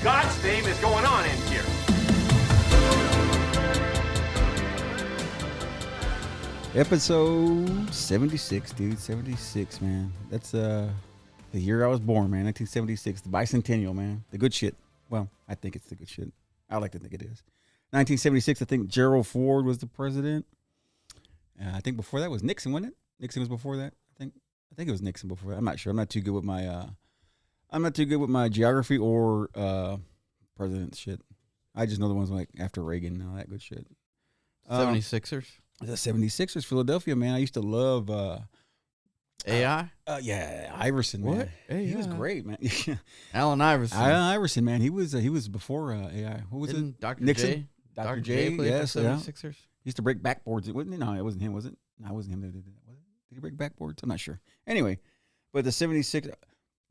God's name is going on in here? Episode 76, dude. 76, man. That's the year I was born, man. 1976, the bicentennial, man. The good shit. Well, I think it's the good shit. I like to think it is. 1976, I think Gerald Ford was the president. I think before that was Nixon, wasn't it? Nixon was before that. I think it was Nixon before that. I'm not sure. I'm not too good with my geography or president shit. I just know the ones like after Reagan and all that good shit. 76ers? The 76ers, Philadelphia, man. I used to love AI? Yeah, Iverson, man. What? He was great, man. Allen Iverson. Allen Iverson, man. He was before AI. What was it? Dr. Nixon? J? Dr. J played yes, for 76ers? He used to break backboards. It wasn't. No, it wasn't him. Was it? No, it wasn't him that did that. Was it? Did he break backboards? I'm not sure. Anyway, but the 76.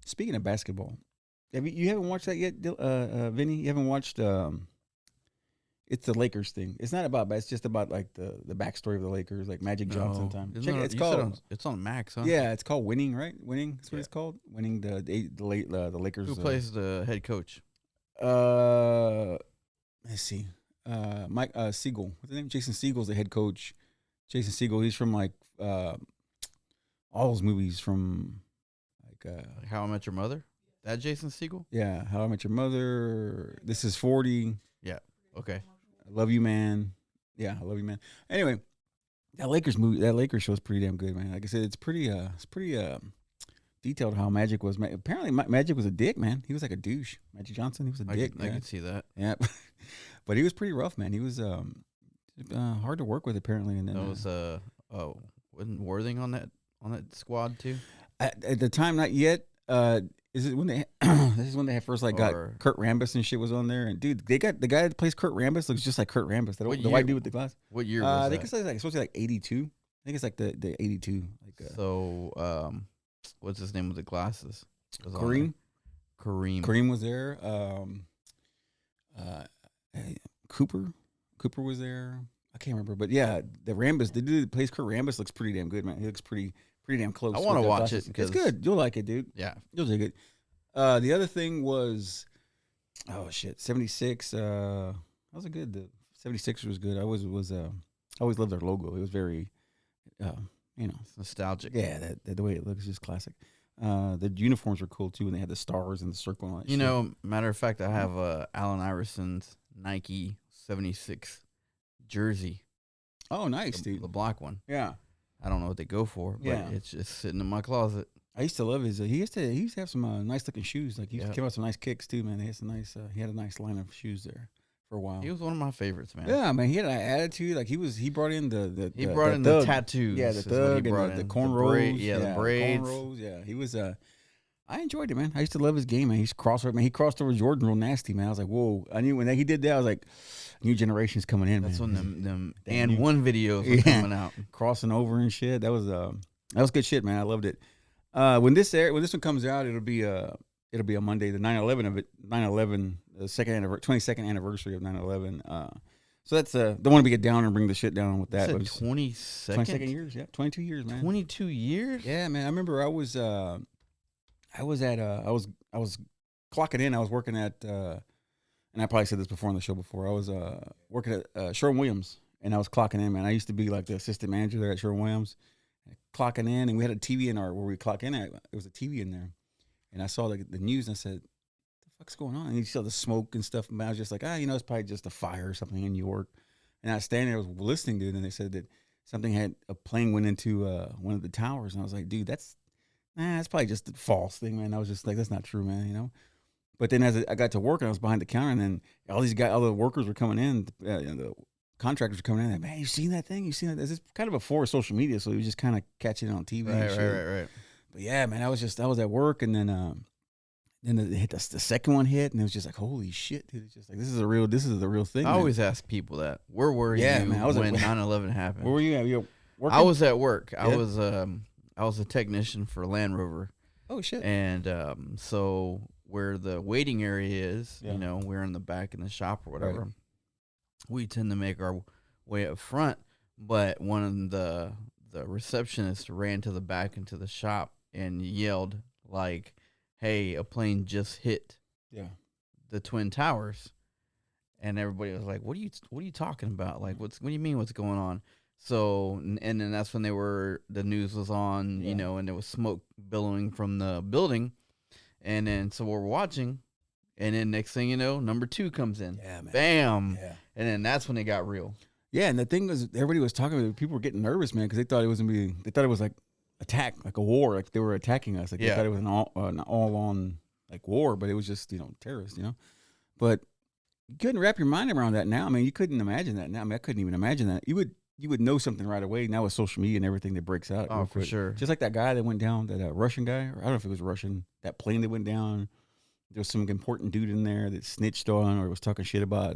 Speaking of basketball, you haven't watched that yet, Vinnie? You haven't watched? It's the Lakers thing. It's not about, it's just about like the backstory of the Lakers, like Magic Johnson time. Check it. It's called. It's on Max, huh? Yeah, it's called Winning, right? Winning. That's what it's called. Winning the Lakers. Who plays the head coach? Let's see. Mike Siegel. What's his name? Jason Siegel's the head coach. Jason Siegel. He's from like all those movies from like How I Met Your Mother. That Jason Segel? Yeah, How I Met Your Mother. This is 40. Yeah. Okay. I Love You, Man. Yeah, I Love You, Man. Anyway, that Lakers show is pretty damn good, man. Like I said, it's pretty detailed how Magic was. Apparently, Magic was a dick, man. He was like a douche. Magic Johnson, he was a dick. I can see that. Yeah, but he was pretty rough, man. He was hard to work with, apparently. And then that was wasn't Worthing on that squad too? At the time, not yet. Is it when they? This is when they had first got Kurt Rambis and shit was on there, and dude, they got the guy that plays Kurt Rambis looks just like Kurt Rambis. The white dude with the glass. What year was that? I think it's supposed to be like 82. I think it's like the 82. So, what's his name with the glasses? Kareem. Kareem was there. Cooper was there. I can't remember, but yeah, the Rambis, the dude that plays Kurt Rambis looks pretty damn good, man. He looks pretty damn close. I want to watch it because it's good. You'll like it, dude. Yeah, you'll dig it. The other thing was, 76. That was a good. The 76 was good. I always loved their logo. It was very, it's nostalgic. Yeah, the way it looks is just classic. The uniforms were cool too, and they had the stars and the circle and all that shit. Matter of fact, I have Allen Iverson's Nike 76 jersey. Oh, nice, dude. The black one. Yeah. I don't know what they go for, but it's just sitting in my closet. I used to love his. He used to have some nice looking shoes. Like he used to come out some nice kicks too, man. He had some nice. He had a nice line of shoes there for a while. He was one of my favorites, man. Yeah, man. He had an attitude. Like he brought in the tattoos. Yeah, the thug and the cornrows. The braids. Cornrows. Yeah, he was. I enjoyed it, man. I used to love his game, man. He crossed over Jordan real nasty, man. I was like, whoa. I knew when he did that, I was like, new generation's coming in. That's man. when them and one videos were coming out, crossing over and shit. That was good shit, man. I loved it. When this one comes out, it'll be a Monday, the 9/11 of it. 9/11, the 22nd anniversary of 9/11. So that's the one to get down and bring the shit doing with that. 22nd years, yeah, 22 years, man. 22 years, yeah, man. I remember I was clocking in. I was working at, and I probably said this before on the show before. I was working at Sherwin-Williams, and I was clocking in, man. I used to be like the assistant manager there at Sherwin-Williams, clocking in, and we had a TV in where we clock in at. There was a TV in there, and I saw the news, and I said, "What the fuck's going on?" And you saw the smoke and stuff, and I was just like, it's probably just a fire or something in New York. And I was standing there, I was listening to it, and they said that a plane went into one of the towers, and I was like, dude, that's probably just a false thing, man. I was just like, that's not true, man, But then as I got to work, and I was behind the counter, and then all the workers were coming in, the contractors were coming in, like, man, you seen that thing? You seen that? It's kind of before social media, so you just kind of catching it on TV. Right. But yeah, man, I was at work, and then the second one hit, and it was just like, holy shit, dude! It's just like this is the real thing. I always ask people that. Where were you when 9/11 happened? Where were you at? You working? I was at work. Yeah. I was a technician for Land Rover. Oh shit! And so where the waiting area is, yeah. We're in the back in the shop or whatever. Right. We tend to make our way up front, but one of the receptionists ran to the back into the shop and yelled like, "Hey, a plane just hit the Twin Towers, and everybody was like, what are you talking about? Like, what do you mean, what's going on? So, and then that's when the news was on, you know, and there was smoke billowing from the building. And then, so we're watching, and then next thing you know, number 2 comes in. Yeah, man. Bam. Yeah. And then that's when it got real. Yeah, and the thing was, everybody was talking about it. People were getting nervous, man, because they thought it was they thought it was like attack, like a war, like they were attacking us. Like they thought it was an all-on like war, but it was just, you know, terrorists, you know. But you couldn't wrap your mind around that now. I mean, you couldn't imagine that now. I mean, I couldn't even imagine that. You would know something right away now with social media and everything that breaks out. Oh, for sure. Just like that guy that went down, that Russian guy, or I don't know if it was Russian, that plane that went down. There was some important dude in there that snitched on or was talking shit about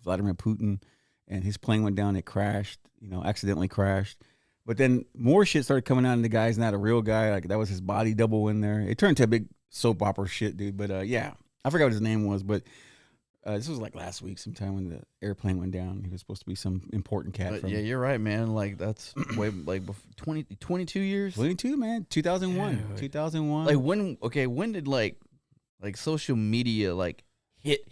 Vladimir Putin, and his plane went down. It crashed, you know, accidentally crashed. But then more shit started coming out, and the guy's not a real guy. Like, that was his body double in there. It turned to a big soap opera shit, dude. But yeah, I forgot what his name was, but this was like last week sometime when the airplane went down. He was supposed to be some important cat. Yeah, you're right, man. Like, that's way, like, 22 years? 22, man. 2001. Dude. 2001. Like, when did, like social media, like, hit?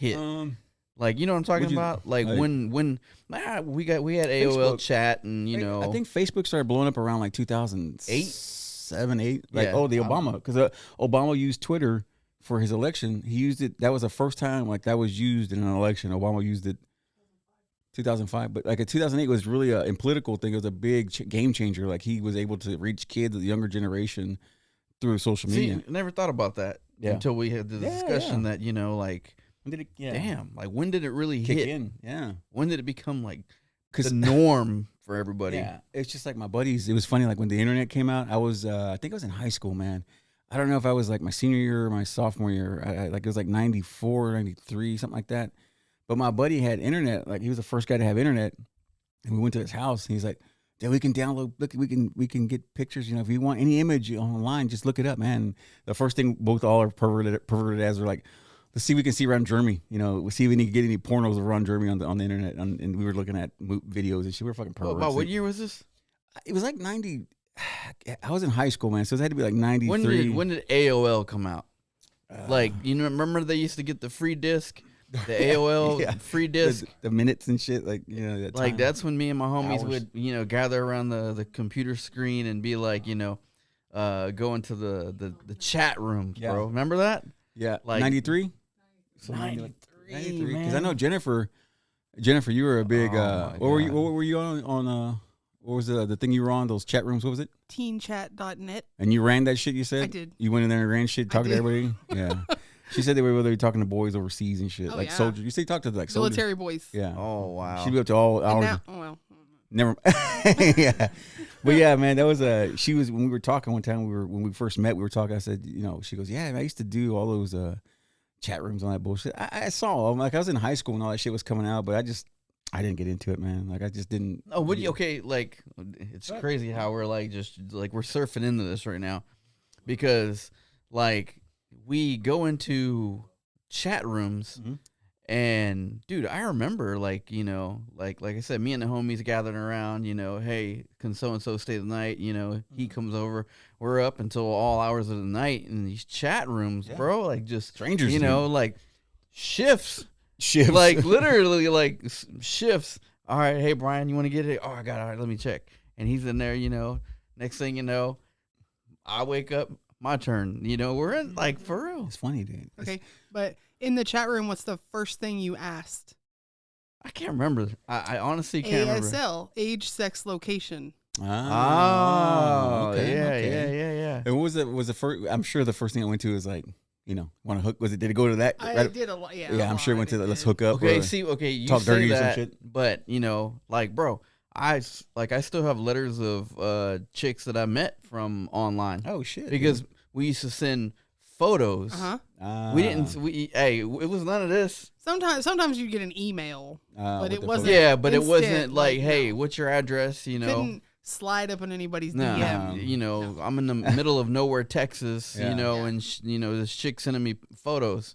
Like, you know what I'm talking about? Like, when we had AOL Facebook. chat, and, you know. I think Facebook started blowing up around like 2008, 7, 8. Like, Yeah. the Obama, because Obama used Twitter for his election. He used it. That was the first time like that was used in an election. Obama used it 2005, but like in 2008 was really a political thing. It was a big game changer. Like, he was able to reach kids, the younger generation, through social media. See, I never thought about that until we had the discussion that, you know, like, When did it? damn, like, when did it really kick hit? in? Yeah, When did it become like the 'Cause- norm for everybody? yeah. It's just like my buddies. It was funny. Like when the internet came out, I think I was in high school, man. I don't know if I was like my senior year or my sophomore year. Like it was like 94, 93, something like that. But my buddy had internet. Like, he was the first guy to have internet, and we went to his house. And he's like, "Yeah, we can download. Look, we can get pictures. You know, if you want any image online, just look it up, man." The first thing both all are perverted as are like, let's see if we can see around Germany. You know, we'll see if we can get any pornos around Germany on the internet. And we were looking at videos and shit. We were fucking perverts. About what year was this? It was like 90. I was in high school, man, so it had to be like 93. When did AOL come out? Like, you know, remember they used to get the free disc, the AOL free disc, the minutes and shit. Like, you know, like that's when me and my homies Hours. would, you know, gather around the computer screen and be like, you know, go into the chat rooms, bro. Remember that? Yeah, like 93. 93, because I know Jennifer, you were a big. What were you on? What was the thing you were on? Those chat rooms. What was it? Teenchat.net. And you ran that shit. You said I did. You went in there and ran shit, talking to everybody. Yeah. She said they were talking to boys overseas and shit, like soldiers. You say talk to like soldiers. Military boys. Yeah. Oh wow. She'd be up to all hours. Now, well, Never. Yeah. But yeah, man, that was she was when we were talking one time. When we first met, we were talking. I said, you know, she goes, yeah, I used to do all those chat rooms on that bullshit. I saw them. Like, I was in high school and all that shit was coming out, but I didn't get into it, man. Like, I just didn't. Oh, would you? Okay, like, it's crazy how we're like just like we're surfing into this right now, because like we go into chat rooms, and dude, I remember like, you know, like I said, me and the homies gathering around, you know, hey, can so and so stay the night? You know, he comes over, we're up until all hours of the night in these chat rooms, bro. Like, just strangers, you know, like shifts. Shifts. Like, literally, like, shifts. All right, hey, Brian, you want to get it? Oh, I got it. All right, let me check. And he's in there, you know. Next thing you know, I wake up, my turn. You know, we're in, like, for real. It's funny, dude. okay. But in the chat room, what's the first thing you asked? I can't remember. I honestly can't remember. ASL, age, sex, location. Oh, okay, yeah, okay. yeah. And what was the first? I'm sure the first thing I went to was like, you know, want to hook? Did it go to that? I did a lot. Yeah, yeah, I'm sure it went to let's hook up. Okay, or you talk say dirty or some that, shit. but, you know, like, bro, I still have letters of chicks that I met from online. Oh, shit. Because we used to send photos. We didn't. It was none of this. Sometimes you get an email, but it wasn't. Yeah, but it wasn't instant, like, hey, no. what's your address? You know, Couldn't slide up on anybody's no, DM. you know, I'm in the middle of nowhere, Texas. Yeah. You know, and you know, this chick sending me photos.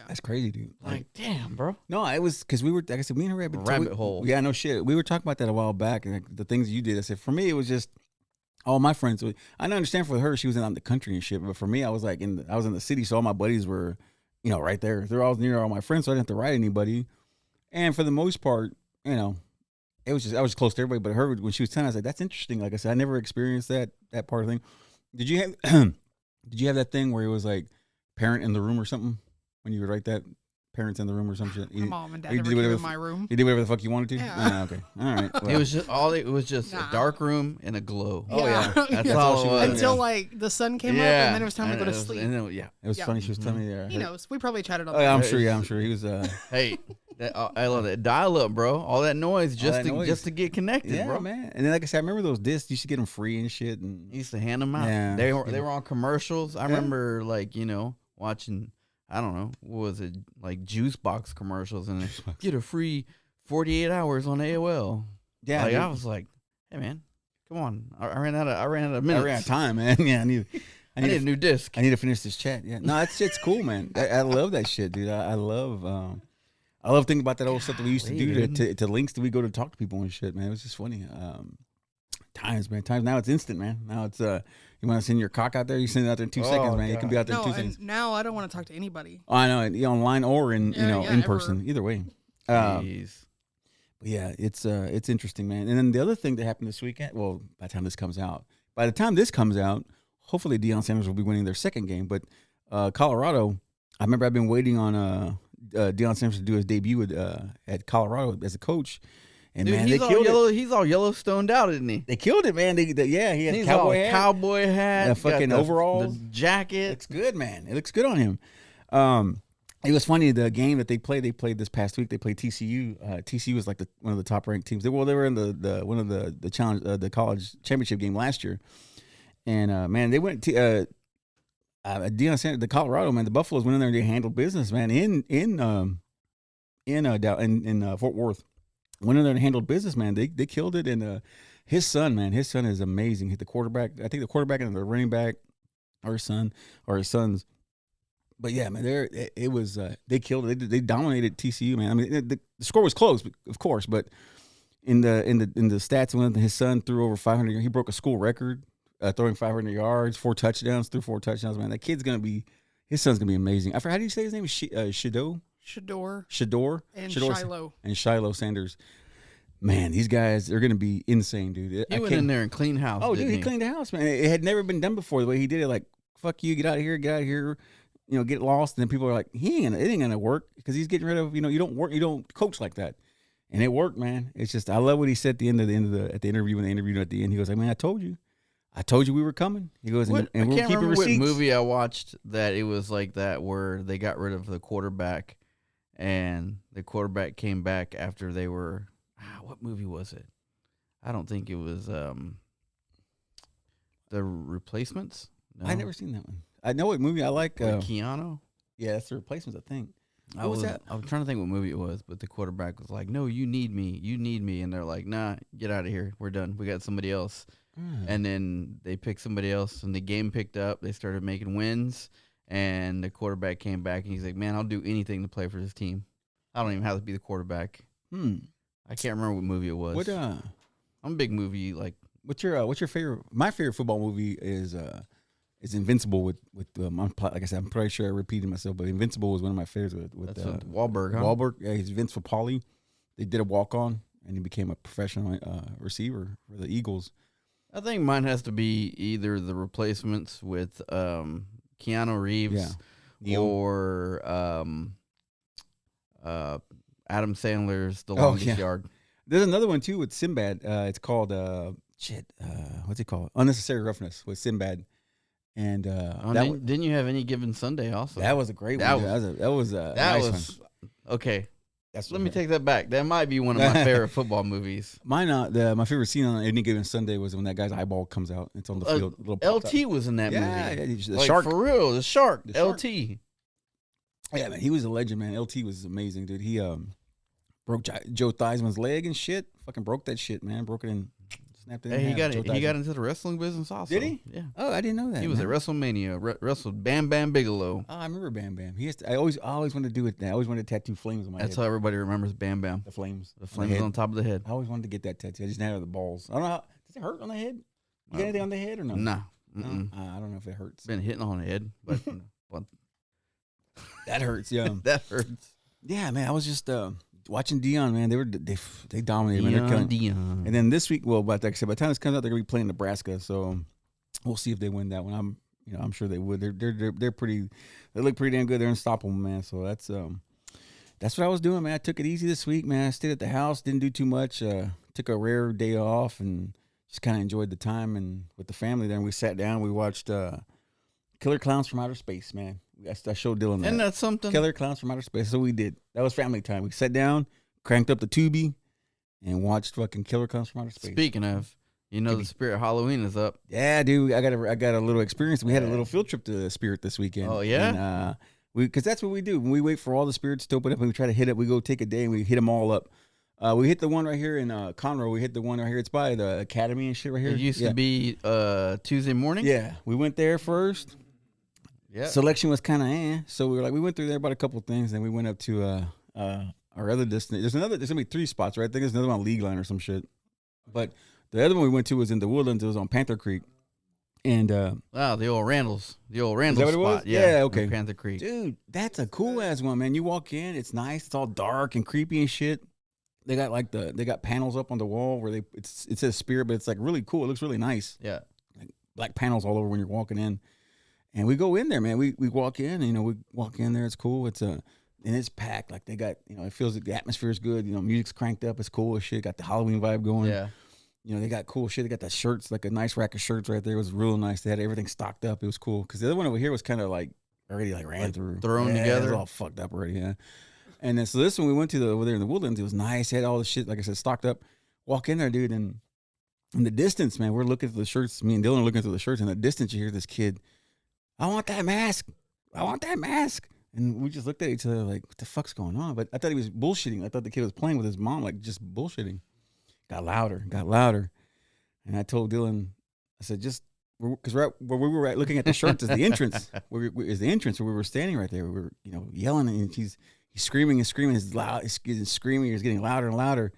That's crazy, dude. Like, damn, bro. No, it was because we were, like I said, me and her Rabbit hole. Yeah, no shit. We were talking about that a while back, and like, the things you did. I said, for me, it was just all my friends. I don't understand for her, she was in the country and shit, but for me, I was like I was in the city, so all my buddies were right there. They're all near all my friends, so I didn't have to ride anybody. And for the most part, I was close to everybody. But her, when she was 10, I was like, that's interesting. Like I said, I never experienced that part of the thing. Did you have did you have that thing where it was like parent in the room or something when you would write that? Parents in the room or some shit. My mom and dad you never did came whatever in my room. You did whatever the fuck you wanted to. Yeah. Okay, all right. It Well. was just a dark room and a glow. Oh yeah, That's Yeah. all it was. Until like the sun came up, and then it was time to go to sleep. Yeah. It was Yeah. funny. She was telling me there. He knows. We probably chatted on Oh yeah, that. I'm sure. Yeah, I'm sure he was. Hey, I love that dial up, bro. All that noise that noise. just to get connected, Yeah, bro. man. And then, like I said, I remember those discs. You used to get them free and shit. And He used to hand them out. Yeah. They were on commercials. I remember watching. I don't know, what was it, like juice box commercials, and get a free 48 hours on AOL. yeah, Like dude. I was like, hey man, come on, I ran out of I minutes. ran out of time, man. Yeah, I need I need a new disc. I need to finish this chat. Yeah, no, it's cool, man. I love that shit, dude. I love thinking about that old stuff that we used to do to links that we go to talk to people and shit, man. It was just funny. Times, man. Times now it's instant, man. Now it's you want to send your cock out there, you send it out there in 2 seconds, man. It can be out there in 2 seconds. And now I don't want to talk to anybody. Oh, I know, online or in Yeah, in ever. person, either way. Jeez. But yeah, it's interesting, man. And then the other thing that happened this weekend, well, by the time this comes out, hopefully Deion Sanders will be winning their second game. But Colorado, I remember I've been waiting on Deion Sanders to do his debut at Colorado as a coach. And Dude, man, he's they all killed yellow. it. He's all yellowstoned out, isn't he? They killed it, man. He had He's cowboy all hat. cowboy hat, The fucking got overalls. the jacket. Looks good, man. It looks good on him. It was funny, the game that they played this past week. They played TCU. TCU was like one of the top ranked teams. They were in one of the challenge the college championship game last year. And man, they went to Deion Sanders, the Colorado, man. The Buffaloes went in there and they handled business, man. In Fort Worth, went in there and handled business, man. They killed it. And his son is amazing. Hit the quarterback. I think the quarterback and the running back, or his sons. But yeah, man, they killed it. They dominated TCU, man. I mean, the score was close, of course, but in the stats, when his son threw over 500, he broke a school record, throwing 500 yards, 4 touchdowns, threw 4 touchdowns. Man, his son's gonna be amazing. I forgot how do you say his name? Shador And Shiloh and Shiloh Sanders. Man, these guys, they're gonna be insane, dude. He went in there and cleaned house. Oh, dude, didn't he cleaned the house, man. It had never been done before. The way he did it, like, fuck you, get out of here, get lost. And then people are like, it ain't gonna work because he's getting rid of, you don't coach like that. And it worked, man. It's just, I love what he said at the interview, when they interviewed him at the end. He goes like, man, I told you we were coming. He goes, and I we're can't keeping remember receipts. what movie I watched that it was like that, where they got rid of the quarterback and the quarterback came back after they were, what movie was it? I don't think it was The Replacements. No. I never seen that one. I know what movie I like. With Keanu. Yeah, that's The Replacements, I think. I was trying to think what movie it was, but the quarterback was like, no, you need me. And they're like, nah, get out of here. We're done. We got somebody else. And then they picked somebody else, and the game picked up. They started making wins, and the quarterback came back, and he's like, man, I'll do anything to play for this team. I don't even have to be the quarterback. I can't remember what movie it was. I'm a big movie, like. What's your favorite? My favorite football movie is Invincible with like I said, I'm pretty sure I repeated myself, but Invincible was one of my favorites with That's with Wahlberg. Huh? Wahlberg. Yeah, he's Vince Papali. They did a walk on, and he became a professional receiver for the Eagles. I think mine has to be either The Replacements with Keanu Reeves, or Adam Sandler's The Longest Yard. There's another one too with Sinbad. It's called what's it called? Unnecessary Roughness with Sinbad. And didn't you have Any Given Sunday also? That was a great one. That was nice one. Okay. Let me take that back. That might be one of my favorite football movies. Mine, my favorite scene on Any Given Sunday was when that guy's eyeball comes out. It's on the field. LT was in that movie. Yeah, the like, shark. For real, the shark. LT. Yeah, man, he was a legend, man. LT was amazing, dude. He broke Joe Theismann's leg and shit. Fucking broke that shit, man. Broke it in. Snapped it in half. He got into the wrestling business also. Did he? Yeah. Oh, I didn't know that. He was at WrestleMania. Wrestled Bam Bam Bigelow. Oh, I remember Bam Bam. I always wanted to do it. I always wanted to tattoo flames on my head. That's how everybody remembers Bam Bam. The flames. The flames on top of the head. I always wanted to get that tattoo. I just didn't have the balls. I don't know how. Does it hurt on the head? You got anything on the head or no? Nah. No? I don't know if it hurts. Been hitting on the head, but That hurts. Yeah. That hurts. Yeah, man. I was just watching Dion, man. They dominated, man. They're killing. Dion. And then this week, well, like I said, by the time this comes out, they're gonna be playing Nebraska. So we'll see if they win that one. I'm sure they would. They're pretty. They look pretty damn good. They're unstoppable, man. So that's what I was doing, man. I took it easy this week, man. I stayed at the house, didn't do too much. Took a rare day off and just kind of enjoyed the time and with the family there. And we sat down. We watched Killer Clowns from Outer Space, man. I showed Dylan that. Isn't that something? Killer Clowns from Outer Space. So we did. That was family time. We sat down, cranked up the Tubi, and watched fucking Killer Clowns from Outer Space. Speaking of, the Spirit Halloween is up. Yeah, dude. I got a little experience. We had a little field trip to Spirit this weekend. Oh, yeah? And, because that's what we do. When we wait for all the spirits to open up and we try to hit it, we go take a day and we hit them all up. We hit the one right here in Conroe. We hit the one right here. It's by the Academy and shit right here. It used to be Tuesday morning? Yeah. We went there first. Yeah. Selection was kind of so we went through there, bought a couple things, then we went up to our other destination. There's gonna be 3 spots, right? I think there's another one on League Line or some shit. But the other one we went to was in the Woodlands. It was on Panther Creek. And the old Randall's is that what it was? spot. Yeah, okay. Panther Creek. Dude, that's a cool ass one, man. You walk in, it's nice, it's all dark and creepy and shit. They got they got panels up on the wall where it says Spirit, but it's like really cool. It looks really nice. Yeah. Like black panels all over when you're walking in. And we go in there, man. We walk in, and, we walk in there. It's cool. And it's packed. Like they got, it feels like the atmosphere is good. Music's cranked up. It's cool as shit. Got the Halloween vibe going. Yeah. They got cool shit. They got the shirts, like a nice rack of shirts right there. It was real nice. They had everything stocked up. It was cool. Because the other one over here was kind of like already like ran through. Thrown It together. was all fucked up already, yeah. And then so this one we went to over there in the Woodlands. It was nice. It had all the shit, like I said, stocked up. Walk in there, dude, and in the distance, man, we're looking through the shirts. Me and Dylan are looking through the shirts. In the distance, you hear this kid, I want that mask. I want that mask. And we just looked at each other like, what the fuck's going on? But I thought he was bullshitting. I thought the kid was playing with his mom, like just bullshitting. Got louder. And I told Dylan, I said, because right where we were looking at the shirts is the entrance. Is the entrance where we were standing right there. We were, yelling, and he's screaming and screaming. He's loud. He's screaming. He's getting louder and louder.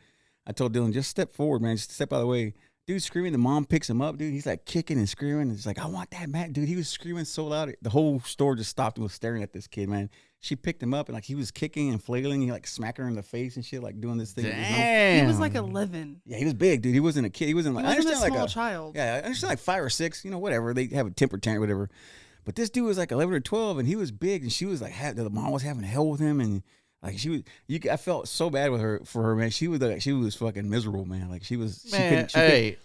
I told Dylan, just step forward, man. Just step out of the way. Dude screaming. The mom picks him up, dude. He's like kicking and screaming. It's like, I want that, man. Dude, he was screaming so loud. The whole store just stopped and was staring at this kid, man. She picked him up and like he was kicking and flailing. He like smacking her in the face and shit, like doing this thing. Damn. He was like 11. Yeah, he was big, dude. He wasn't a kid. He wasn't like, He wasn't I a understand small like child. Yeah, I understand like 5 or 6, whatever. They have a temper tantrum, whatever. But this dude was like 11 or 12 and he was big and she was like, the mom was having hell with him and like I felt so bad for her, man. She was fucking miserable, man. Like she couldn't. Hey,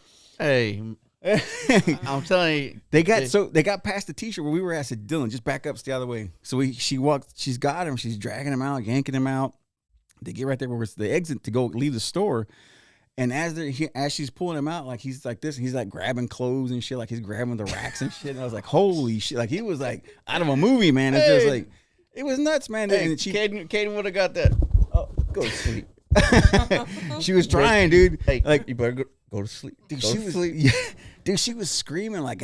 I'm telling you, they got past the t-shirt where we were at. I said, Dylan, just back up, stay out of the way. So she's got him, she's dragging him out, yanking him out. They get right there where it's the exit to go leave the store. And as she's pulling him out, like he's like this, he's like grabbing clothes and shit, like he's grabbing the racks and shit. And I was like, holy shit. Like he was like out of a movie, man. It's just like, it was nuts, man. Hey, and Caden would have got that. Oh, go to sleep. She was trying, dude. Hey, like you better go to sleep. Dude, Go she to was, sleep. yeah, dude, she was screaming like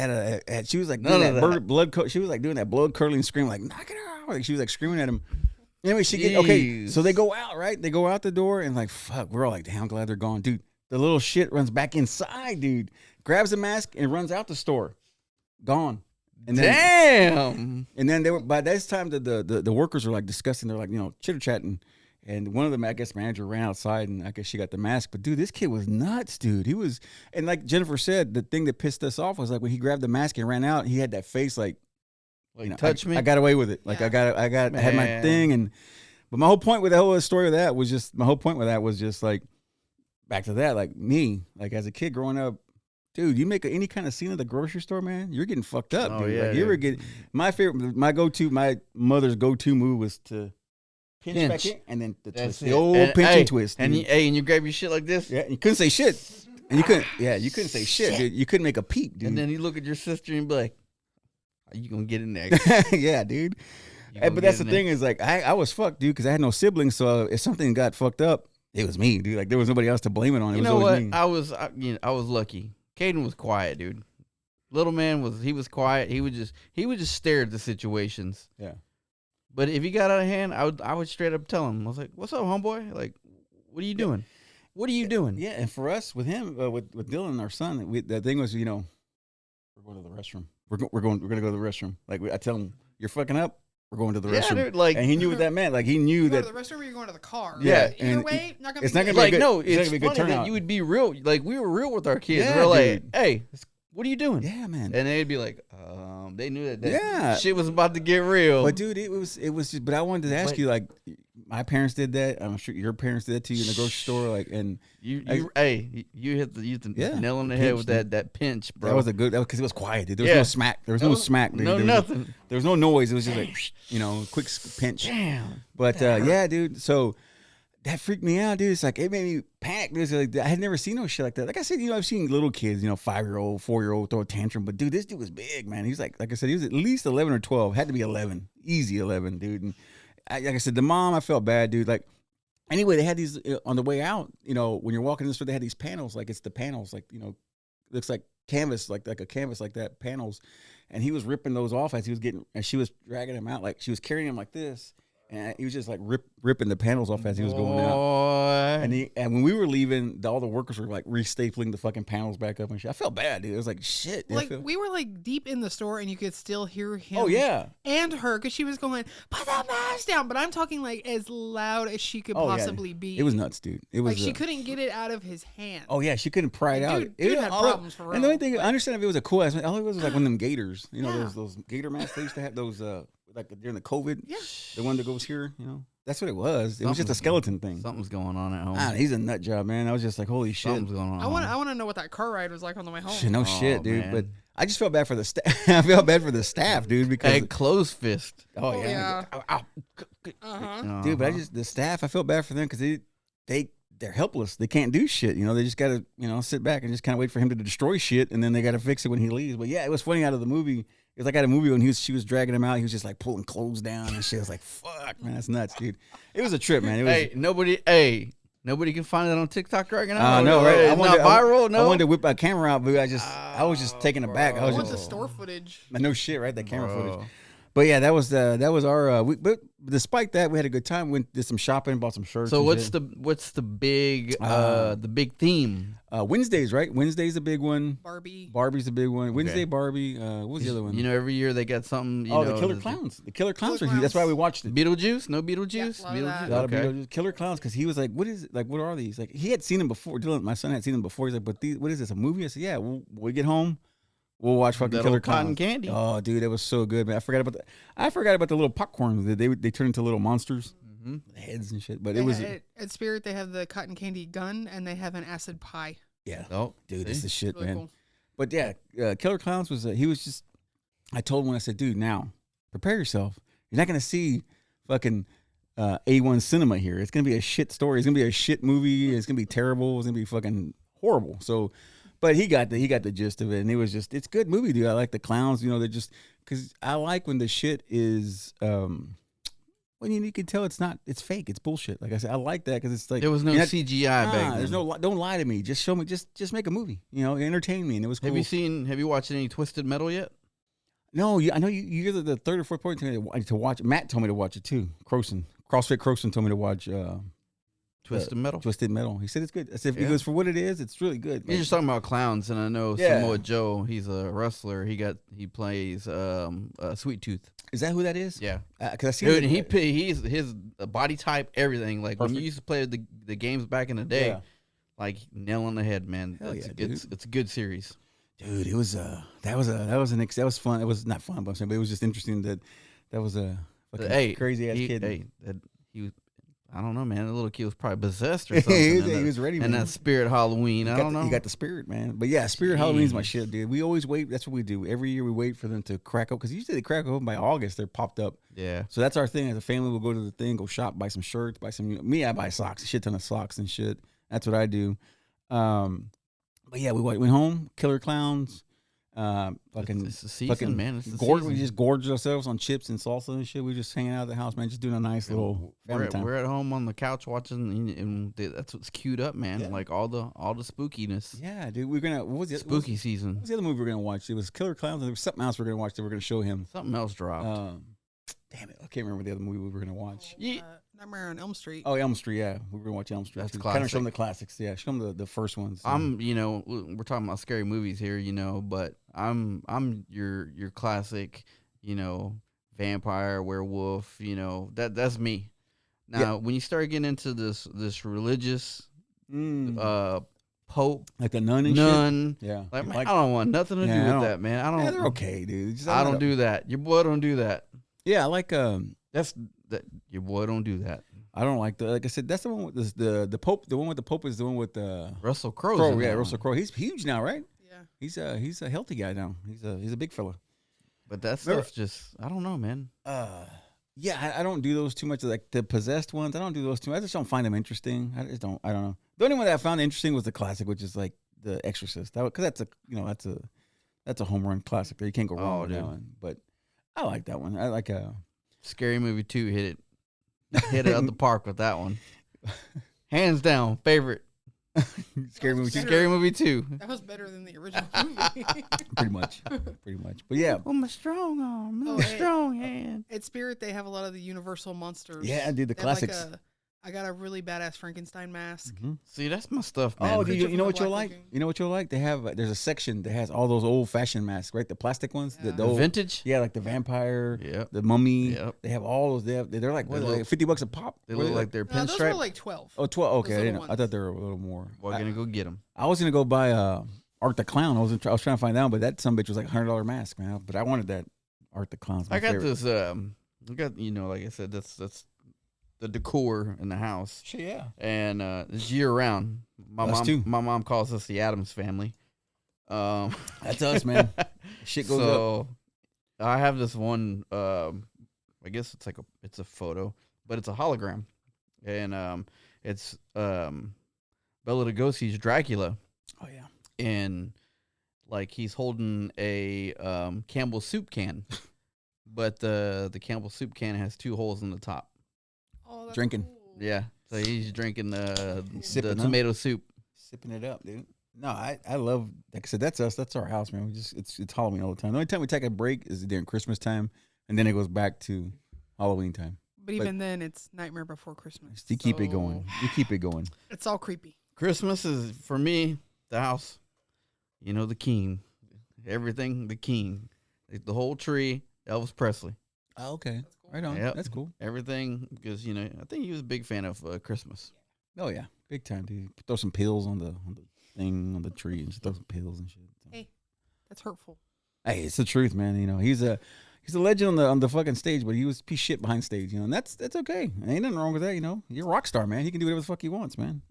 she was like None doing of that that. blood. She was like doing that blood curdling scream, like knock it out. Like she was like screaming at him. Anyway, okay. So they go out, right? They go out the door and like fuck. We're all like, damn, glad they're gone, dude. The little shit runs back inside, dude. Grabs the mask and runs out the store. Gone. And then, Damn. And then they were by this time the workers were like discussing. They're like chitter chatting. And one of them, I guess, manager ran outside, and I guess she got the mask. But dude, this kid was nuts, dude. He was, and like Jennifer said, the thing that pissed us off was like when he grabbed the mask and ran out, he had that face like, touch me. I got away with it. Like I had my thing. But my whole point with the whole story of that was just like back to that, like me, like as a kid growing up, dude, you make any kind of scene at the grocery store, man, you're getting fucked up, dude. Yeah, like you were getting my mother's go-to move was to pinch back in and then the twist, the old pinch and twist. And you grab your shit like this. Yeah, you couldn't say shit. And you couldn't say shit, dude. You couldn't make a peep, dude. And then you look at your sister and be like, "Are you gonna get in there?" Yeah, dude. But that's the thing is like I was fucked, dude, because I had no siblings. So if something got fucked up, it was me, dude. Like there was nobody else to blame it on. It You was know always what? me. I was lucky. Caden was quiet, dude. Little man was quiet. He would just stare at the situations. Yeah. But if he got out of hand, I would straight up tell him. I was like, "What's up, homeboy? Like, what are you doing? What are you doing?" Yeah, and for us, with him, with Dylan, our son, the thing was, we're going to the restroom. We're gonna go to the restroom. Like I tell him, you're fucking up. we're going to the Yeah, restroom. dude, like- and he knew what that meant. Like he knew You go that. to the restroom or you going to the car. Yeah, Either and way, not gonna it's be not good. gonna be Like, good- no, it's not gonna it's be a good funny that turnout. you would be real. Like, we were real with our kids. Yeah, We're like, dude. hey, what are you doing? Yeah, man. And they'd be like, they knew that Yeah. shit was about to get real. But dude, it was just. But I wanted to ask But- you, like, my parents did that. I'm sure your parents did that to you in the grocery store. Like, and you hit the Yeah, nail on the pinch, head with dude. that pinch, bro. that was a good. That was because it was quiet. Dude. There was Yeah. no smack. There was no smack. Dude. no There was nothing. There was no noise. It was just like, quick pinch. Damn. But yeah, dude. So that freaked me out, dude. It's like it made me panic because like I had never seen no shit like that. Like I said, I've seen little kids, 5-year-old, 4-year-old throw a tantrum, but dude, this dude was big, man. He was like I said, he was at least 11 or 12. Had to be 11, easy 11, dude. And like I said, the mom, I felt bad, dude. Like anyway, they had these on the way out. When you're walking in the store, they had these panels. Like it's the panels, like looks like canvas, like a canvas like that panels. And he was ripping those off as he was getting, and she was dragging him out, like she was carrying him like this. And he was just like ripping the panels off as he was going out. Boy. And when we were leaving, all the workers were like restapling the fucking panels back up and shit. I felt bad, dude. It was like shit. Dude. Like we were like deep in the store and you could still hear him. Oh yeah. And her because she was going, put that mask down. But I'm talking like as loud as she could Oh, yeah. possibly be. It was nuts, dude. It was like she couldn't get it out of his hand. Oh yeah, she couldn't pry it out. Dude had problems for real. And the only thing I understand if it was a cool ass, all it was like one of them gators. Those gator masks they used to have. Those like during the COVID. Yeah. The one that goes here. That's what it was. It was just a skeleton thing. Something's going on at home. He's a nut job, man. I was just like, holy shit. Something's going on. I want to know what that car ride was like on the way home. Shit, no shit, dude. man. But I just felt bad for the staff. I felt bad for the staff, dude, because Hey, close fist. oh Oh, yeah. yeah. Ow, ow. Uh-huh. Dude, but the staff, I felt bad for them because they're helpless. They can't do shit. They just gotta sit back and just kind of wait for him to destroy shit, and then they gotta fix it when he leaves. But yeah, it was funny out of the movie. It was like out of a movie when she was dragging him out. He was just like pulling clothes down and shit. I was like, fuck, man, that's nuts, dude. It was a trip, man. It was, Nobody can find it on TikTok right now. no, right? It's not viral. No, I wanted to whip my camera out, but I was just taken aback. I I was want just the store footage. no shit, right? That camera Bro. footage. But yeah, that was our. But despite that, we had a good time. We did some shopping, bought some shirts. So and what's shit. the big theme? Wednesdays, right? Wednesday's a big one. Barbie's a big one. Wednesday Barbie. What was the other one? Every year they got something. The Killer Clowns. The Killer Clowns are huge. That's why we watched it. Beetlejuice? No Beetlejuice? Yeah, a lot of that. A lot of Okay. Beetlejuice. Killer Clowns, because he was like, "What is it? Like? What are these?" Like he had seen them before. Dylan, my son had seen them before. He's like, "But what is this? A movie?" I said, "Yeah." When we get home, we'll watch fucking That Killer old cotton Clowns. candy. Oh, dude, it was so good, man. I forgot about the little popcorn. They turn into little monsters, heads and shit. But it was At Spirit they have the cotton candy gun and they have an acid pie. yeah. Oh, Dude, see? this is shit, Really man. cool. But yeah, Killer Clowns was he was just. I told him when I said, "Dude, now prepare yourself. You're not gonna see fucking A1 cinema here. It's gonna be a shit story. It's gonna be a shit movie. It's gonna be terrible. It's gonna be fucking horrible." So, but he got the gist of it, and it's a good movie, dude. I like the clowns. They're just because I like when the shit is when you can tell it's fake. It's bullshit. Like I said, I like that because it's like There was no you're not- CGI back then. There's no. Don't lie to me. Just show me. Just make a movie. Entertain me, and it was cool. Have you watched any Twisted Metal yet? No, I know you're the third or fourth point to watch. Matt told me to watch it too. CrossFit Croson told me to watch Twisted Metal? Twisted Metal. He said it's good. I said, Yeah. he goes, for what it is, it's really good. You're just talking about clowns, and I know Yeah. Samoa Joe. He's a wrestler. He plays Sweet Tooth. Is that who that is? Yeah, Because I see dude. He's his body type, everything. Like when Perfect. you used to play the games back in the day, Yeah. like nail on the head, man. Hell yeah, dude. It's a good series. Dude, it was that was fun. It was not fun, but it was just interesting that was a fucking crazy ass kid. He was. I don't know, man. The little kid was probably possessed or something. he was ready, And man. that Spirit Halloween, I don't know. He got the spirit, man. But yeah, Spirit Halloween's my Jeez. shit, dude. We always wait. That's what we do. Every year we wait for them to crack up because usually they crack open by August. They're popped up. Yeah. So that's our thing. As a family, we'll go to the thing, go shop, buy some shirts, buy some. Me, I buy socks, a shit ton of socks and shit. That's what I do. But yeah, we went home, Killer Clowns. Fucking, It's the season, man. It's the we season. just gorged ourselves on chips and salsa and shit. We just hanging out at the house, man, just doing a nice little family time. We're at home on the couch watching, and that's what's queued up, man. Yeah. Like all the spookiness. Yeah, dude. We're gonna. What was it? Spooky season. What was the other movie we're gonna watch? It was Killer Clowns, and there was something else we're gonna watch that we're gonna show him. Something else dropped. Damn it, I can't remember the other movie we were gonna watch. Nightmare on Elm Street. Oh, Elm Street. Yeah, we were gonna watch Elm Street. That's kind of show them classic. the classics. Yeah, show them the first ones. we're talking about scary movies here, but I'm your classic, vampire, werewolf. You know, that's me. Now, when you start getting into this religious, Pope, like the nun and shit. Yeah, like, man, I don't want nothing to do with that, man. I don't. Yeah, they're okay, dude. I don't do that. Your boy don't do that. Yeah, I like that's that. Your boy don't do that. I don't like like I said, that's the one with the Pope. The one with the Pope is the one with Russell Crowe. Yeah, Russell Crowe. He's huge now, right? Yeah. He's a healthy guy now. He's a big fella. But that stuff just, I don't know, man. Yeah, I don't do those too much. Like the possessed ones, I don't do those too much. I just don't find them interesting. I don't know. The only one that I found interesting was the classic, which is like The Exorcist. Because that's a home run classic. You can't go wrong with that one. But I like that one. I like Scary Movie 2 hit it out the park with that one. Hands down, favorite. Scary Movie 2. Scary Movie 2. That was better than the original movie. Pretty much. But yeah. Oh, my strong arm, my strong hand. At Spirit, they have a lot of the Universal monsters. Yeah, I did the classics. I got a really badass Frankenstein mask. Mm-hmm. See, that's my stuff, man. Oh, you know what you'll like? You know what you'll like? They have there's a section that has all those old fashioned masks, right? The plastic ones, the old, vintage. Yeah, like the vampire, the mummy. Yep. They have all those. They're like what? Like $50 a pop. They look like they're pinstripe. Those were like 12. Oh, 12. Okay, I didn't. Ones. I thought they were a little more. We're gonna go get them. I was gonna go buy Art the Clown. I was trying to find out, but that some bitch was like $100 mask, man. But I wanted that Art the Clown. I got this. I got like I said, that's the decor in the house. Shit, yeah. And it's year round. My mom calls us the Addams family. That's us, man. Shit goes up. I have this one. I guess it's a photo, but it's a hologram, and it's Bela Lugosi's Dracula. Oh yeah. And like he's holding a Campbell soup can, but the Campbell soup can has 2 holes in the top. Oh, that's Drinking. cool. Yeah, so he's drinking the tomato soup. Sipping it up, dude. No, I love, like I said, that's us. That's our house, man. It's Halloween all the time. The only time we take a break is during Christmas time, and then it goes back to Halloween time. But even then, it's Nightmare Before Christmas. You keep it going. You keep it going. It's all creepy. Christmas is, for me, the house. You know, the king. Everything, the king. The whole tree, Elvis Presley. Oh, okay. Cool. Right on. Yep. That's cool. Everything, because, I think he was a big fan of Christmas. Oh, yeah. Big time, dude. Throw some pills on the thing, on the tree, and just throw some pills and shit. So. Hey, that's hurtful. Hey, it's the truth, man. He's a legend on the fucking stage, but he was a piece of shit behind stage, and that's okay. Ain't nothing wrong with that, You're a rock star, man. He can do whatever the fuck he wants, man.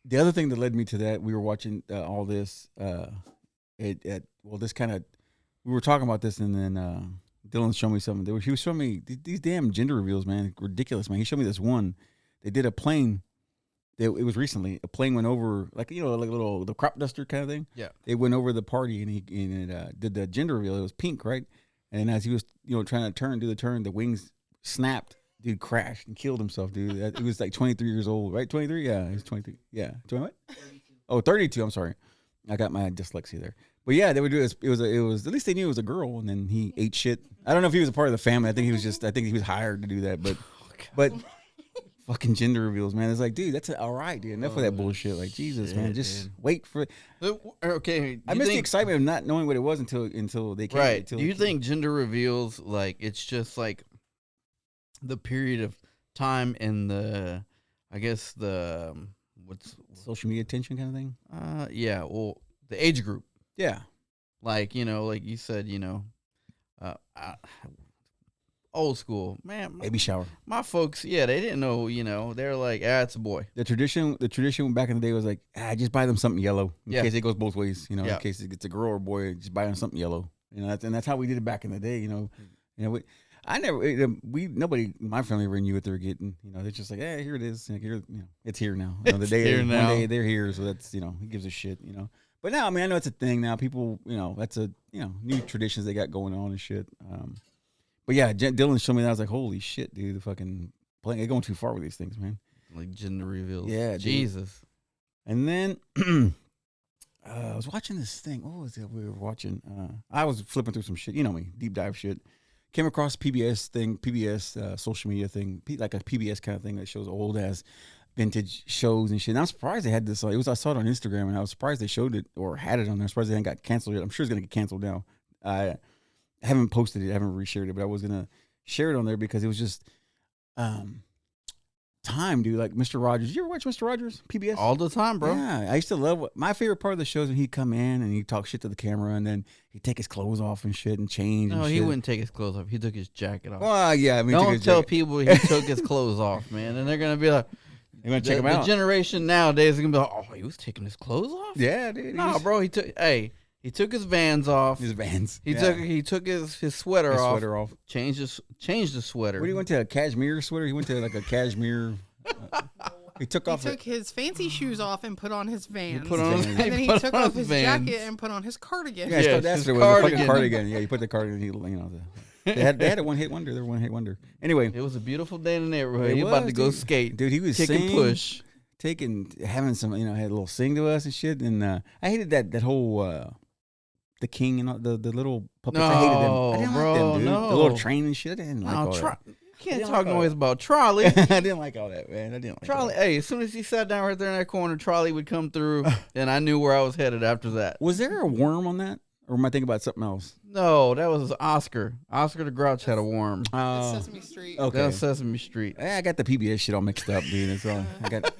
The other thing that led me to that, we were watching all this. This kind of, we were talking about this, and then Dylan showed me something. He was showing me these damn gender reveals, man. Ridiculous, man. He showed me this one. They did a plane. It was recently. A plane went over, like a little the crop duster kind of thing. Yeah. They went over the party, and it did the gender reveal. It was pink, right? And as he was, trying to do the turn, the wings snapped. Dude crashed and killed himself, dude. He was like 23 years old, right? 23? Yeah, he's 23. Yeah. 20 what? 32. I'm sorry. I got my dyslexia there. But yeah, they would do it. It was at least they knew it was a girl, and then he ate shit. I don't know if he was a part of the family. I think he was hired to do that. But fucking gender reveals, man. It's like, dude, that's all right, dude. Enough of that bullshit. Like, Jesus, man. Just wait for it. Okay. I missed the excitement of not knowing what it was until they came. Right. Do you think gender reveals, like, it's just like the period of time in what's social media attention kind of thing? Yeah. Well, the age group. Yeah. Like, like you said, old school, man. Baby shower. My folks, they didn't know, they're like, it's a boy. The tradition back in the day was like, just buy them something yellow in case it goes both ways, in case it's a girl or a boy, just buy them something yellow. That's how we did it back in the day, nobody in my family ever knew what they were getting. They're just like, here it is. Like, it's here now. The day one day they're here, so that's who gives a shit. But now, I mean, I know it's a thing now. People, that's a new traditions they got going on and shit. But yeah, Dylan showed me that. I was like, holy shit, dude, the fucking playing. They're going too far with these things, man. Like gender reveals. Yeah, Jesus. Dude. And then I was watching this thing. What was it we were watching? I was flipping through some shit. You know me, deep dive shit. Came across PBS social media thing, like a PBS kind of thing that shows old ass vintage shows and shit. And I'm surprised they had this. I saw it on Instagram, and I was surprised they showed it or had it on there. I'm surprised they hadn't got canceled yet. I'm sure it's gonna get canceled now. I haven't posted it, I haven't reshared it, but I was gonna share it on there because it was just time, dude. Like Mr. Rogers. You ever watch Mr. Rogers? PBS? All the time, bro. Yeah, I used to love my favorite part of the show is when he'd come in and he'd talk shit to the camera and then he'd take his clothes off and shit and change. No, and he shit. wought take his clothes off. He took his jacket off. Well, yeah, I mean, Don't tell people he took his clothes off, man. And they're gonna be like, You want to check him the out? generation nowadays is gonna be like, oh, he was taking his clothes off. Yeah, dude. No, bro. He took his Vans off. His Vans. He took his sweater his off. sweater off. Changed the sweater. What, he went to a cashmere sweater? He went to like a cashmere. He took off. He took his fancy shoes off and put on his Vans. put on his- and then he put took on off his his Vans. jacket and put on his cardigan. Yeah, Yes, that's his what it was. A fucking cardigan. cardigan. Yeah, you put the cardigan. They had a one hit wonder. They were one hit wonder. Anyway, It was a beautiful day in the neighborhood. It He about was, to go dude. skate. dude, he was kick singing, and push. having some, had a little sing to us and shit. And I hated that whole the king and all, the little puppets. I hated them. I didn't No, like them, bro, dude. no. The little train and shit. I didn't like No, all that. you can't didn't talk like all noise that. about Trolley. I didn't like all that, man. I didn't like all Trolley. that. Hey, as soon as he sat down right there in that corner, Trolley would come through, and I knew where I was headed after that. Was there a worm on that, or am I thinking about something else? No, that was Oscar. Oscar the Grouch had a worm. It's Sesame Street. Okay. That was Sesame Street. I got the PBS shit all mixed up, dude. It's all I got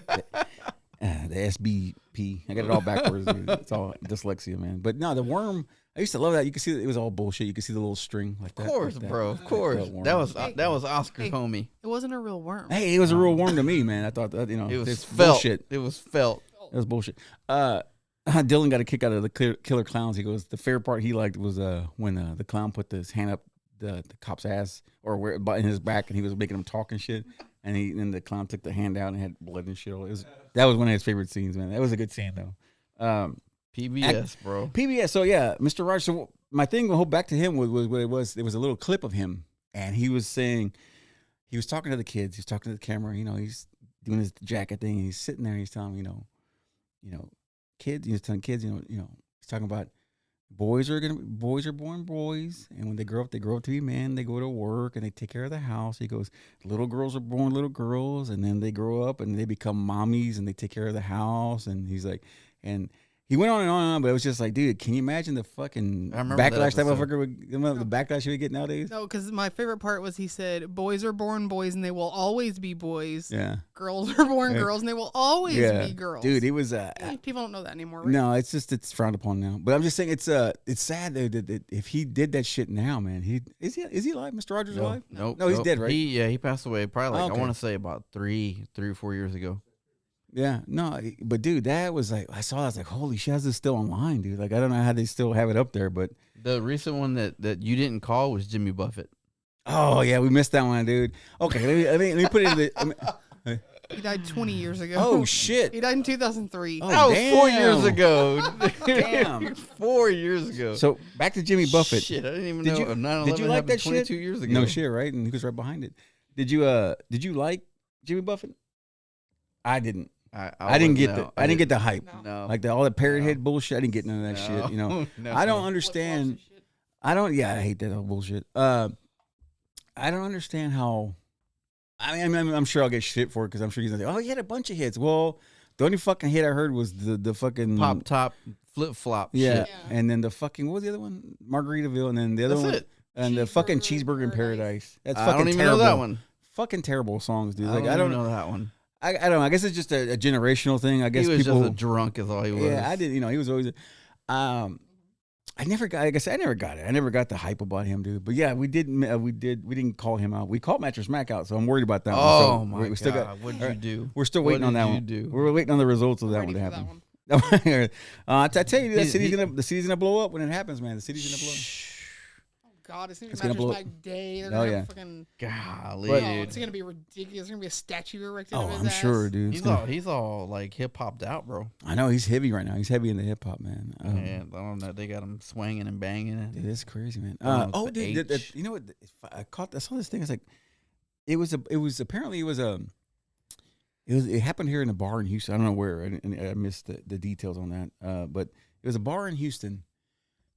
the SBP. I got it all backwards, dude. It's all dyslexia, man. But no, the worm. I used to love that. You could see it was all bullshit. You could see the little string like that. Of course, like that. bro. Of course. worm. That was Oscar's Hey. homie. It wasn't a real worm. Hey, it was a real worm to me, man. I thought that It was it's felt. bullshit. It was felt. It was bullshit. Dylan got a kick out of the killer clowns. He goes, the favorite part he liked was when the clown put his hand up the cop's ass or where in his back, and he was making him talk and shit. And the clown took the hand out and had blood and shit. That was one of his favorite scenes, man. That was a good scene though. PBS, bro. PBS. So yeah, Mr. Rogers. So my thing, the whole back to him was what it was. There was a little clip of him, and he was saying, he was talking to the kids. He's talking to the camera. He's doing his jacket thing, and he's sitting there. And he's telling kids. He's telling kids. He's talking about boys are born boys, and when they grow up to be men. They go to work and they take care of the house. He goes, little girls are born little girls, and then they grow up and they become mommies and they take care of the house. And he's like, and he went on and on, but it was just like, dude, can you imagine the fucking I remember that backlash that episode. motherfucker the backlash he would get nowadays? No, because my favorite part was he said, boys are born boys and they will always be boys. Yeah, Girls are born Yeah. girls and they will always yeah, be girls. dude, it was People don't know that anymore, right? no, it's frowned upon now. But I'm just saying it's sad that if he did that shit now, man, is he alive? Mr. Rogers alive? Nope. No, he's nope. dead, right? He passed away probably like Okay. I want to say about 3 or 4 years ago. Yeah, no, but dude, that was like I was like, holy shit, how's this still online, dude? Like I don't know how they still have it up there, but The recent one that you didn't call was Jimmy Buffett. oh yeah, we missed that one, dude. Okay, let me put it in the. He died 20 years ago. Oh shit! He died in 2003. Oh, That was 4 damn. years ago. Damn. 4 years ago. So back to Jimmy Buffett. Shit, I didn't even Did know. you- 9/11 did you like happened that shit? 22 years ago. No shit, right? And he was right behind it. Did you like Jimmy Buffett? I didn't. I didn't get I didn't get the hype. No. Like all the parrot head bullshit. I didn't get none of that shit. You know. No. I don't understand. Yeah, I hate that whole bullshit. I don't understand how. I mean, I'm sure I'll get shit for it because I'm sure he's gonna say, "Oh, he had a bunch of hits." Well, the only fucking hit I heard was the fucking Pop top flip flop. Yeah. Shit. Yeah. And then the fucking, what was the other one? Margaritaville, and then the other That's one, it. and the fucking Cheeseburger Cheeseburger in Paradise. Paradise. That's I fucking don't even terrible. know that one. Fucking terrible songs, dude. I Like don't I don't even know that one. I don't know. I guess it's just a generational thing. I guess He was people. just a drunk, is all he was. Yeah, I did. He was always. I never got. Like I said, I never got it. I never got the hype about him, dude. But yeah, we didn't call him out. We called Mattress Mac out, so I'm worried about that one. Oh So my we still god! What'd you do? We're still waiting What on that did one. you do? We're waiting on the results of that Ready one to for that happen. one. I tell you, He- the city's gonna blow up when it happens, man. The city's gonna blow up. Oh, God, it's going to It's be gonna Mattress blow- Mac Day. They're Oh, gonna yeah. have fucking, Golly, But- oh, dude. it's going to be ridiculous. There's going to be a statue erected Oh, of his I'm ass. sure, dude. It's gonna- He's all like hip hopped out, bro. I know he's heavy right now. He's heavy in the hip hop, man. And I don't know. They got him swinging and banging. Dude, it's crazy, man. Going with Oh, the dude, H. you know what? I saw this thing. It's like, it happened here in a bar in Houston. I don't know where. I missed the details on that. But it was a bar in Houston,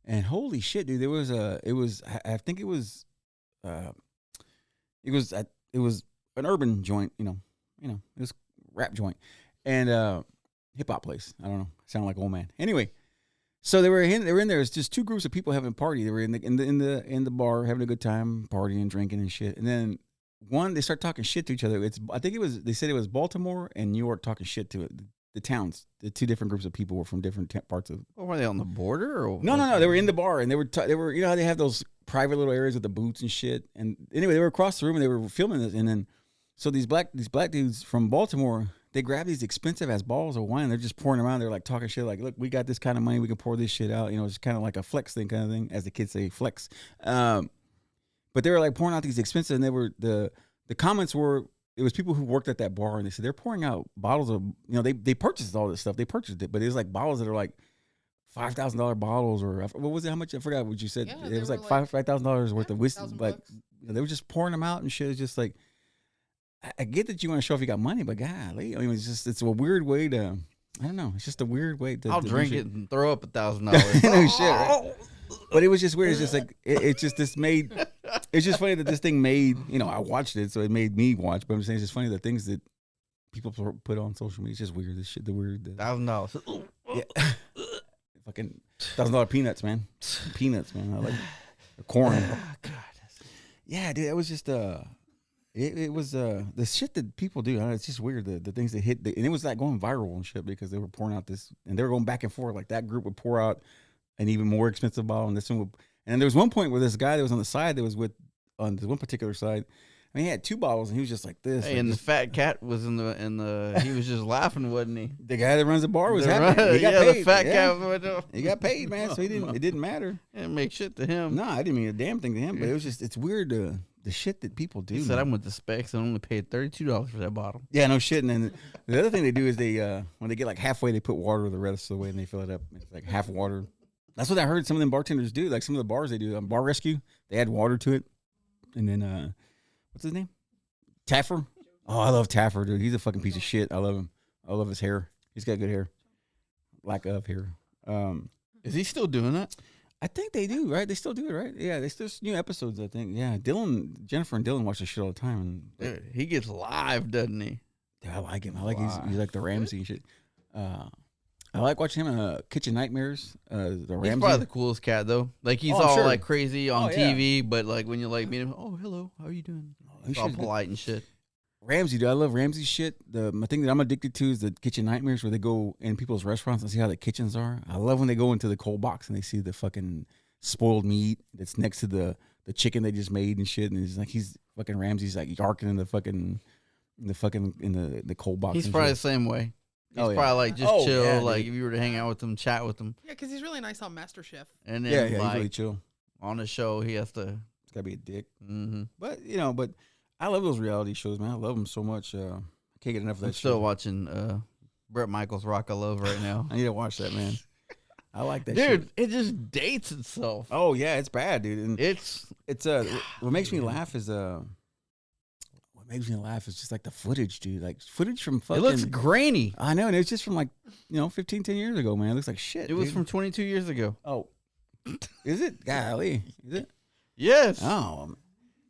and holy shit, dude! I think it was an urban joint. It was rap joint and hip hop place. I don't know. Sound like old man. Anyway, So they were in there. It's just two groups of people having a party. They were in the bar having a good time, partying, drinking and shit. And then they start talking shit to each other. They said it was Baltimore and New York talking shit to it. The towns, the two different groups of people were from different parts of. Or were they on the border? Or No. They were in the bar and they were you know how they have those private little areas with the booths and shit. And anyway, they were across the room and they were filming this. And then so these black dudes from Baltimore, they grab these expensive ass bottles of wine. They're just pouring around. They're like talking shit. Like, look, we got this kind of money. We can pour this shit out. You know, it's kind of like a flex thing, kind of thing, as the kids say, flex. But they were like pouring out these expensive. And they were the comments were. It was people who worked at that bar, and they said they're pouring out bottles of, you know, they purchased all this stuff. They purchased it, but it was like bottles that are like $5,000 bottles, or what was it? How much? I forgot what you said. Yeah, it was like like $5,000 worth of whiskey. Like, $1,000. you know, they were just pouring them out and shit. It's just like, I get that you want to show off you got money, but golly, I mean, it's a weird way to. I don't know. It's just a weird way to. I'll to drink do it shit. and throw up $1,000. No shit, right? But it was just weird. It's just like it's just funny that this thing made, you know, I watched it, so it made me watch. But I'm saying it's just funny the things that people put on social media. It's just weird. This shit, $1,000. yeah. Fucking $1,000 peanuts, man. Peanuts, man. I like corn. God. Yeah, dude, it was just it was the shit that people do. It's just weird. The things that hit, and it was like going viral and shit because they were pouring out this, and they were going back and forth. Like that group would pour out an even more expensive bottle, and this one would. And there was one point where this guy that was on the side that was on this one particular side. I mean, he had two bottles, and he was just like this. Hey, like and this. the fat cat was in the. He was just laughing, wasn't he? The guy that runs the bar was happy. He got yeah, paid. the fat Yeah. cat. Went, He got paid, man. So it didn't matter. Didn't make shit to him. No, I didn't mean a damn thing to him. But it was just, it's weird the shit that people do. He said, man. "I'm with the specs and only paid $32 for that bottle." Yeah, no shit. And then the other thing they do is they when they get like halfway, they put water the rest of the way and they fill it up. It's like half water. That's what I heard some of them bartenders do. Like some of the bars they do, Bar Rescue, they add water to it. And then what's his name? Taffer. Oh, I love Taffer, dude. He's a fucking piece of shit. I love him. I love his hair. He's got good hair. Lack of hair. Is he still doing that? I think they do, right? They still do it, right? Yeah, they still new episodes, I think. Yeah, Jennifer and Dylan watch this shit all the time. And Dude, he gets live, doesn't he? dude, I like him. I like he's like the Ramsey and shit. I like watching him in Kitchen Nightmares. The Ramsey. He's probably the coolest cat though. Like he's Oh, all sure. like crazy on Oh, yeah. TV, but like when you like meet him, oh hello, how are you doing? He He's all shit's good. polite and shit. Ramsey, dude. I love Ramsey shit. My thing that I'm addicted to is the Kitchen Nightmares, where they go in people's restaurants and see how the kitchens are. I love when they go into the cold box and they see the fucking spoiled meat that's next to the chicken they just made and shit. And it's like he's fucking Ramsey's like yarking in the cold box. He's and probably shit. the same way. He's Oh, yeah. probably like just Oh, chill. yeah, like dude. if you were to hang out with him, chat with him, Yeah, because he's really nice on MasterChef. and Yeah, then he's like really chill. on the show he has to. It's gotta be a dick. Mm-hmm. But but I love those reality shows, man. I love them so much. I can't get enough of that I'm still shit. watching Brett Michaels' Rock of Love right now. I need to watch that, man. I like that Dude, shit. it just dates itself. Oh yeah, it's bad, dude. And It's it's what makes me laugh is just like the footage, dude. Like footage from fucking it looks grainy. I know, and it's just from like 15, 10 years ago, man. It looks like shit. It was dude. from 22 years ago. Oh. Is it? Golly. Is it? Yes. Oh.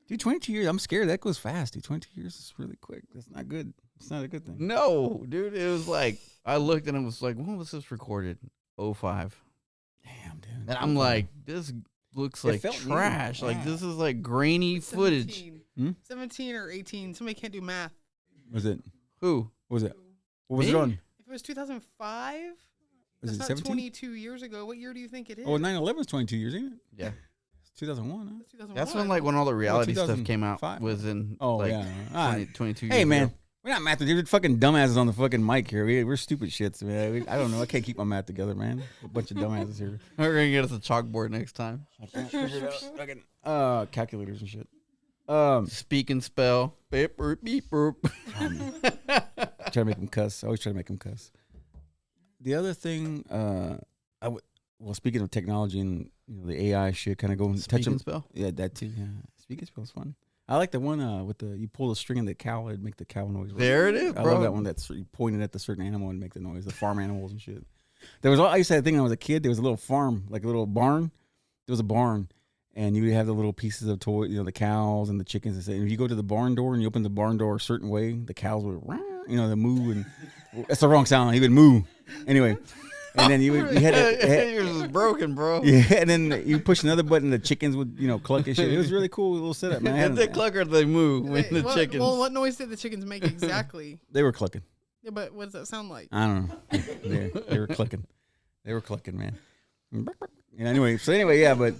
Dude, 22 years. I'm scared. That goes fast, dude. 22 years is really quick. That's not good. It's not a good thing. No, dude. It was like I looked and it was like, when was this recorded? 05. Damn, dude. And I'm like, this looks It like felt new. trash. Like Yeah. this is like grainy footage. 17. 17 or 18. Somebody can't do math. Was it? Who? What was it? What was Me? it on? If it was 2005, Was that's it not 17? 22 years ago. What year do you think it is? Oh, 9/11 was 22 years, ain't it? Yeah. It's 2001, huh? That's 2001. That's when like when all the reality stuff came out 2005. was in Oh, like yeah. 22 years Hey, man. ago. We're not math. We're fucking dumbasses on the fucking mic here. We're stupid shits, man. I don't know. I can't keep my math together, man. A bunch of dumbasses here. We're gonna get us a chalkboard next time. I can't figure it out. Fucking calculators and shit. Speak and spell. Beep, boop, beep, boop. Try to make them cuss. I always try to make them cuss. The other thing, well, speaking of technology and the AI shit, kind of going Speak touch and them. spell. Yeah, that too. Yeah, speak and spell is fun. I like the one with you pull the string and the cow and make the cow noise. There it is, I bro. love that one that's you pointed at the certain animal and make the noise. The farm animals and shit. I used to have a thing when I was a kid. There was a little farm, like a little barn. There was a barn, and you would have the little pieces of toy, the cows and the chickens and stuff. And if you go to the barn door and you open the barn door a certain way, the cows would, they moo, and that's the wrong sound. He would moo. Anyway, and then you had to, yours is broken, bro. yeah, and then you push another button, the chickens would cluck and shit. It was really cool little setup, man. If they cluck or they move when the What- chickens. Well, what noise did the chickens make exactly? They were clucking. Yeah, but what does that sound like? I don't know. They were clucking. They were clucking, man. Anyway, yeah, but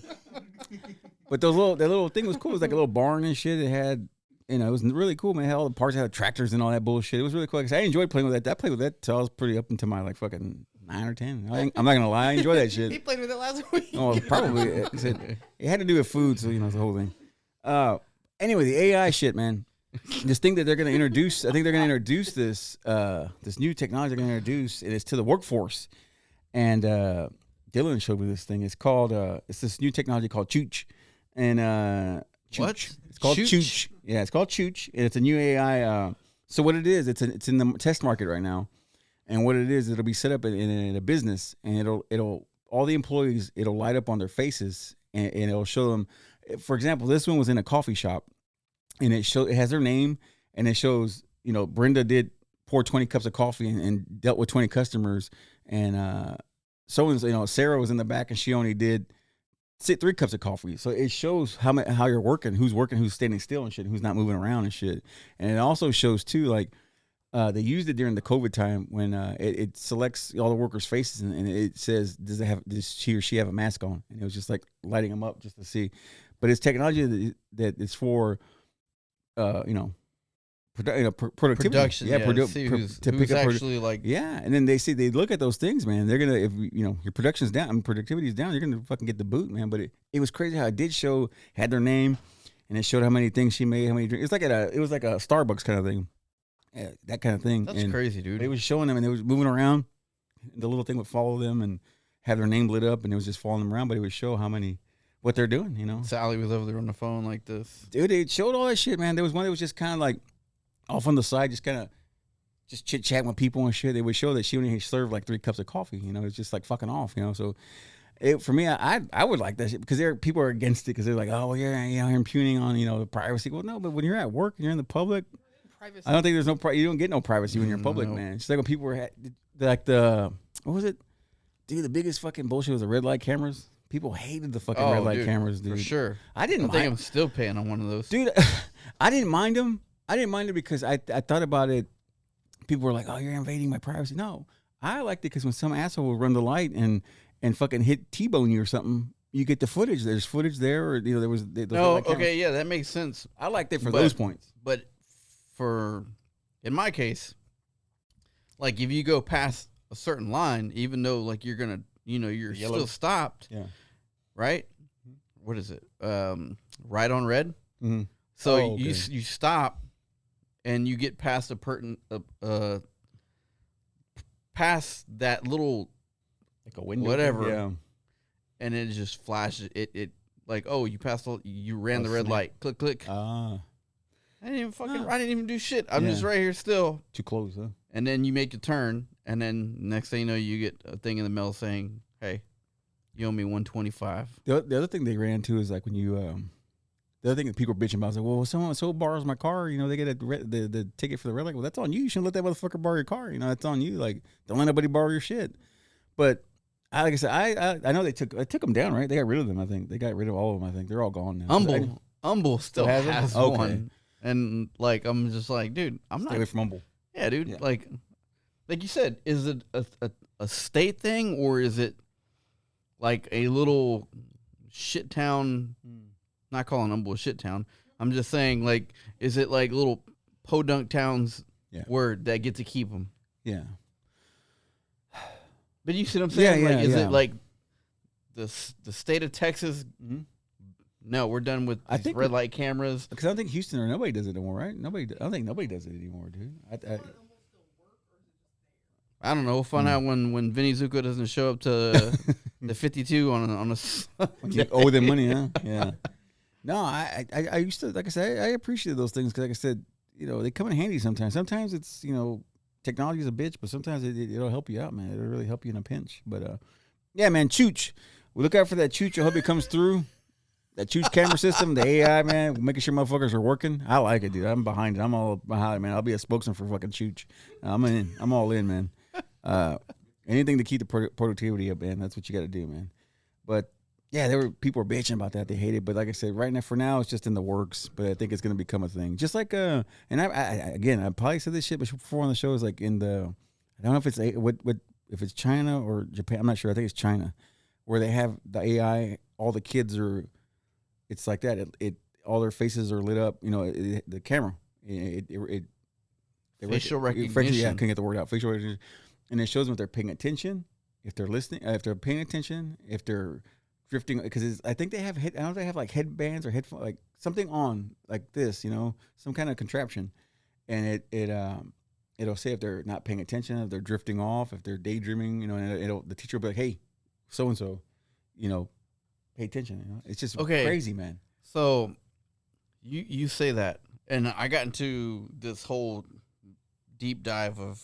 that little thing was cool. It was like a little barn and shit. It had, it was really cool, man. It had all the parts, it had tractors and all that bullshit. It was really cool. I enjoyed playing with that. I played with that till I was pretty up until my like fucking 9 or 10. I'm not gonna lie, I enjoyed that He shit. played with it last week. Oh, probably. It had to do with food, so it's the whole thing. Anyway, the AI shit, man. This thing that they're gonna introduce, I think they're gonna introduce this new technology they're gonna introduce, and it's to the workforce. And Dylan showed me this thing. It's called it's this new technology called CHOOCH. And CHOOCH. What? It's called CHOOCH? CHOOCH. Yeah, it's called CHOOCH, and it's a new AI. So what it is, it's in the test market right now. And what it is, it'll be set up in a business, and it'll all the employees, it'll light up on their faces, and it'll show them. For example, this one was in a coffee shop, and it has their name, and it shows, Brenda did pour 20 cups of coffee and dealt with 20 customers, and Sarah was in the back, and she only did 3 cups of coffee. So it shows how you're working, who's standing still and shit, who's not moving around and shit. And it also shows too, like, they used it during the COVID time when it selects all the workers' faces, and it says, does she or she have a mask on? And it was just like lighting them up just to see. But it's technology that is for, productivity. Production, see who's pick up actually like. Yeah, and then they look at those things, man. They're gonna, if your production's down, productivity is down, you're gonna fucking get the boot, man. But it was crazy how it did had their name, and it showed how many things she made, how many drinks. It was like a Starbucks kind of thing, that kind of thing. That's and crazy, dude. It was showing them, and they was moving around. The little thing would follow them and have their name lit up, and it was just following them around. But it would show what they're doing, Sally was over there on the phone like this. Dude, it showed all that shit, man. There was one that was just kind of like off on the side, just chit chatting with people and shit. They would show that she only served like 3 cups of coffee. It's just like fucking off. So for me, I would like that shit because people are against it because they're like, oh, well, you're impugning on the privacy. Well, no, but when you're at work and you're in the public, Privacy. I don't think there's you don't get no privacy when you're in public, man. It's like when people were like what was it? Dude, the biggest fucking bullshit was the red light cameras. People hated the fucking red light cameras, dude. For sure. I didn't think I'm still paying on one of those. Dude, I didn't mind them. I didn't mind it because I thought about it. People were like, oh, you're invading my privacy. No, I liked it because when some asshole would run the light and fucking hit T-bone you or something, you get the footage. There's footage there, or there was. Okay, yeah, that makes sense. I liked it for those points. But in my case, like if you go past a certain line, even though like you're gonna, you're still stopped. Yeah. Right. What is it? Right on red. Mm-hmm. So you stop, and you get past past that little like a window, whatever, yeah, and it just flashes. It like, oh, you ran the red light. Click, click. Ah, I didn't even do shit. I'm just right here still. Too close, huh? And then you make a turn, and then next thing you know, you get a thing in the mail saying, "Hey, you owe me $125." The other thing they ran into is like when you the other thing that people are bitching about is like, well, someone borrows my car, they get the ticket for the red light. Well, that's on you. You shouldn't let that motherfucker borrow your car. That's on you. Like, don't let nobody borrow your shit. But like I said, I know they took them down, right? They got rid of them. I think they got rid of all of them. I think they're all gone now. Humble still has them? Okay. one, and like I'm just like, dude, I'm Stay not away from Humble. Yeah, dude. Yeah. Like you said, is it a state thing or is it like a little shit town? Not calling Humble a shit town. I'm just saying, like, is it like little podunk towns where that get to keep them? Yeah. But you see what I'm saying? Yeah, is it like the state of Texas? Mm-hmm. No, we're done with these red light cameras. Because I don't think Houston or nobody does it anymore, right? I don't think nobody does it anymore, dude. I don't know. We'll find out when Vinnie Zuko doesn't show up to the 52 on a you owe them money, huh? Yeah. No, I used to, like I said, I appreciate those things because, like I said, they come in handy sometimes. Sometimes it's, technology is a bitch, but sometimes it'll help you out, man. It'll really help you in a pinch. But, yeah, man, CHOOCH. We look out for that CHOOCH. I hope it comes through. That CHOOCH camera system, the AI, man, making sure motherfuckers are working. I like it, dude. I'm behind it. I'm all behind it, man. I'll be a spokesman for fucking CHOOCH. I'm in. I'm all in, man. Anything to keep the productivity up, man. That's what you got to do, man. But yeah, people were bitching about that. They hate it, but like I said, right now, for now, it's just in the works. But I think it's going to become a thing. Just like and I probably said this shit before on the show. Is like in the, I don't know if it's if it's China or Japan. I'm not sure. I think it's China, where they have the AI. All the kids are, it's like that. It all their faces are lit up. You know, the camera. Facial recognition. Yeah, I couldn't get the word out. Facial recognition. And it shows them if they're paying attention, if they're listening, if they're paying attention, if they're drifting. Because I think they have I don't know if they have like headbands or headphones, like something on like this, you know, some kind of contraption, and it'll say if they're not paying attention, if they're drifting off, if they're daydreaming, you know, and the teacher will be like, hey, so and so, you know, pay attention. You know, it's just crazy, man. So you say that, and I got into this whole deep dive of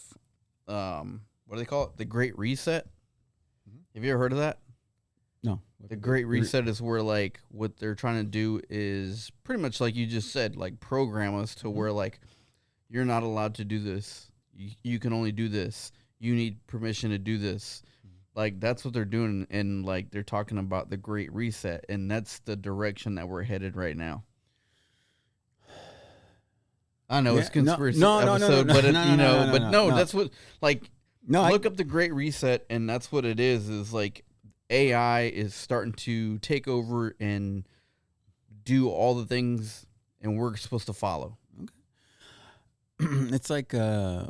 what do they call it? The Great Reset. Mm-hmm. Have you ever heard of that? No. The Great Reset is where like what they're trying to do is pretty much like you just said, like program us to where like you're not allowed to do this. You can only do this. You need permission to do this. Like that's what they're doing, and like they're talking about the Great Reset, and that's the direction that we're headed right now. I know it's conspiracy episode, but that's what like. Look up the Great Reset, and that's what it is. Is like AI is starting to take over and do all the things, and we're supposed to follow. Okay. It's like I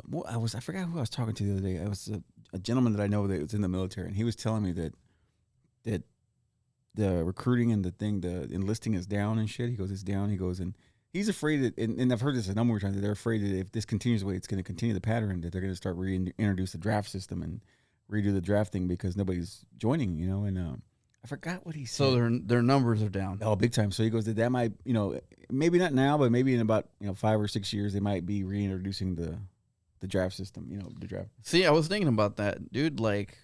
forgot who I was talking to the other day. It was a gentleman that I know that was in the military, and he was telling me that the recruiting and the enlisting is down and shit. He goes, it's down. He goes, and he's afraid that, and I've heard this a number of times, that they're afraid that if this continues the way it's going to continue the pattern, that they're going to start reintroduce the draft system and redo the drafting because nobody's joining, you know. And I forgot what he said. So their numbers are down. Oh, big time. So he goes that might, you know, maybe not now, but maybe in about 5 or 6 years they might be reintroducing the draft system. You know, the draft. See, I was thinking about that, dude. Like,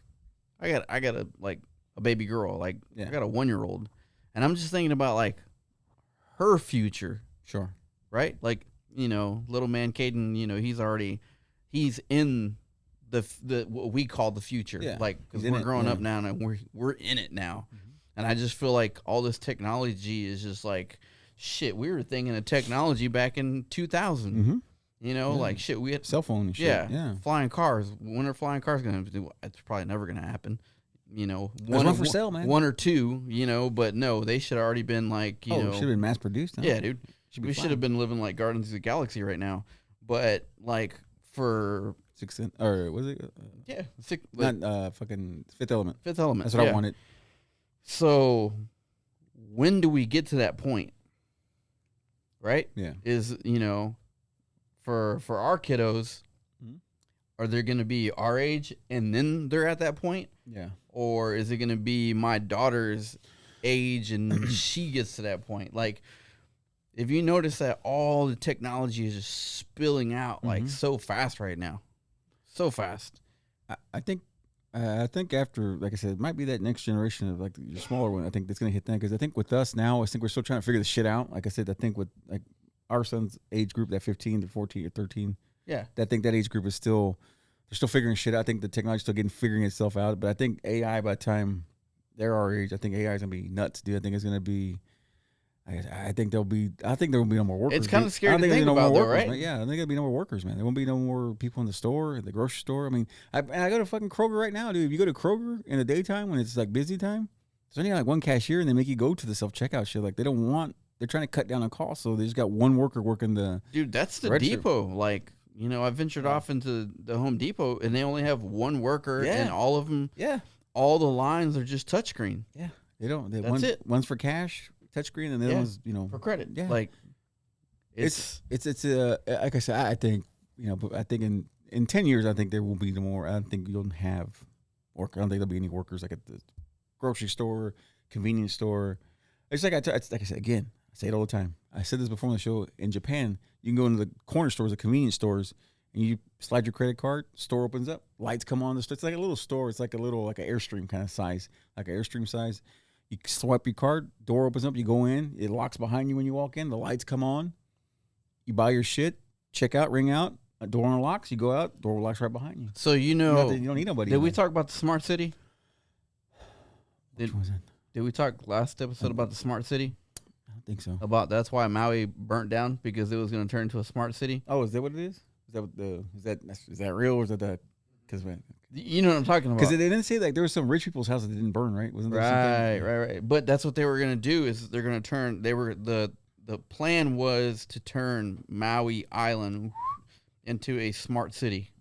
I got a baby girl. Like, I got a 1-year-old, and I'm just thinking about like her future. Sure. Right? Like, you know, little man Caden, you know, he's in the what we call the future. Yeah. Like, because we're growing up now, and we're in it now. Mm-hmm. And I just feel like all this technology is just like, shit, we were thinking of technology back in 2000. Mm-hmm. You know, like, shit, we had cell phone and shit. Yeah. Flying cars. When are flying cars going to do? It's probably never going to happen. You know, one for sale, man. 1 or 2, you know, but no, they should have already been like, you know. Should have been mass produced. Huh? Yeah, dude. We should have been living like Guardians of the Galaxy right now. But like for or was it? Not fucking Fifth Element. Fifth Element. That's what I wanted. So when do we get to that point? Right? Yeah. Is, you know, for our kiddos, are they going to be our age and then they're at that point? Yeah. Or is it going to be my daughter's age and she gets to that point? Like, if you notice that all the technology is just spilling out like so fast right now, so fast. I think after, like I said, it might be that next generation of like your smaller one. I think that's gonna hit that, because I think with us now, I think we're still trying to figure this shit out. Like I said, I think with like our son's age group, that 15 to 14 or 13, I think that age group is they're still figuring shit out. I think the technology's still figuring itself out. But I think AI, by the time they're our age, I think AI is gonna be nuts, dude. I think it's gonna be. I think there will be no more workers. It's kind of scary to think about, though, right? Man. Yeah, I think there'll be no more workers, man. There won't be no more people in the store, the grocery store. I mean, I go to fucking Kroger right now, dude. If you go to Kroger in the daytime when it's like busy time, there's only like one cashier, and they make you go to the self-checkout shit. Like they're trying to cut down on costs, so they just got one worker working the. Dude, that's the depot. Like, you know, I ventured off into the Home Depot, and they only have one worker, and all of them. Yeah. All the lines are just touchscring. Yeah, they don't. That's it. One's for cash. Touchscreen, and the other one's, you know, for credit. Yeah, like it's like I said, I think, you know, but I think in 10 years, I think there will be no more. I don't think you'll have work. I don't think there'll be any workers like at the grocery store, convenience store. It's like it's like I said again. I say it all the time. I said this before on the show. In Japan, you can go into the corner stores, the convenience stores, and you slide your credit card. Store opens up, lights come on. It's like a little store. It's like an Airstream kind of size, like an Airstream size. You swipe your card, door opens up, you go in, it locks behind you when you walk in, the lights come on, you buy your shit, check out, ring out, A door unlocks. You go out. Door locks right behind you. So You don't need nobody. did in we there. talk about the smart city? Which one's that? Did we talk last episode about the smart city? I don't think so. About that's why Maui burnt down because it was going to turn into a smart city. Oh, is that what it is? Is that real or is that the? Because You know what I'm talking about? they didn't say like there was some rich people's houses that didn't burn, right? Wasn't there Right. But that's what they were going to do is they're going to turn. The plan was to turn Maui Island into a smart city,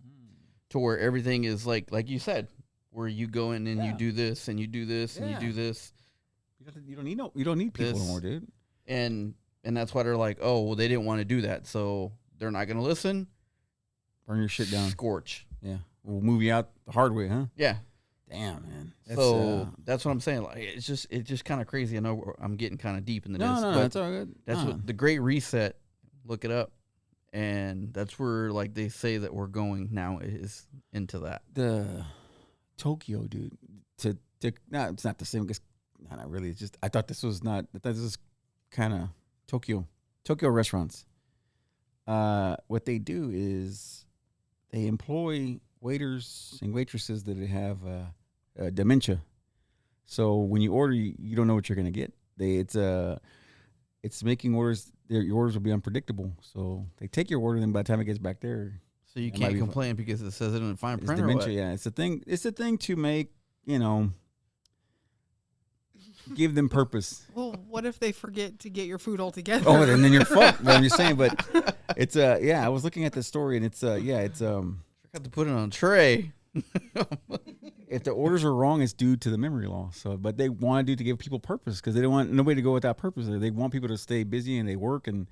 to where everything is like you said, where you go in and you do this and you do this and you do this. You don't need people This- anymore, dude. And that's why they're like, oh, well, they didn't want to do that, so they're not going to listen. Burn your shit down. Scorch. Yeah, we'll move you out the hard way, huh? Yeah. Damn, man. That's what I'm saying. Like, it's just kind of crazy. I know I'm getting kind of deep into this. No, but that's all good. That's what the Great Reset. Look it up, and that's where like they say that we're going now is into that. The Tokyo, dude. No, it's not the same. Not really. It's just I thought this was not. I thought this was kind of Tokyo restaurants. What they do is they employ waiters and waitresses that have dementia. So when you order, you don't know what you're gonna get. It's making orders. Your orders will be unpredictable. So they take your order, then by the time it gets back there, So you It might can't be complain because it says it in the fine it's print. Or dementia. what? Yeah, it's a thing. It's a thing to make give them purpose. Well, what if they forget to get your food altogether? Oh, and then you're fucked. But I'm just saying. But it's I was looking at the story, and it's Forgot to put it on a tray. if the orders are wrong, it's due to the memory loss. So, but they want to give people purpose because they don't want nobody to go without purpose. They want people to stay busy and they work and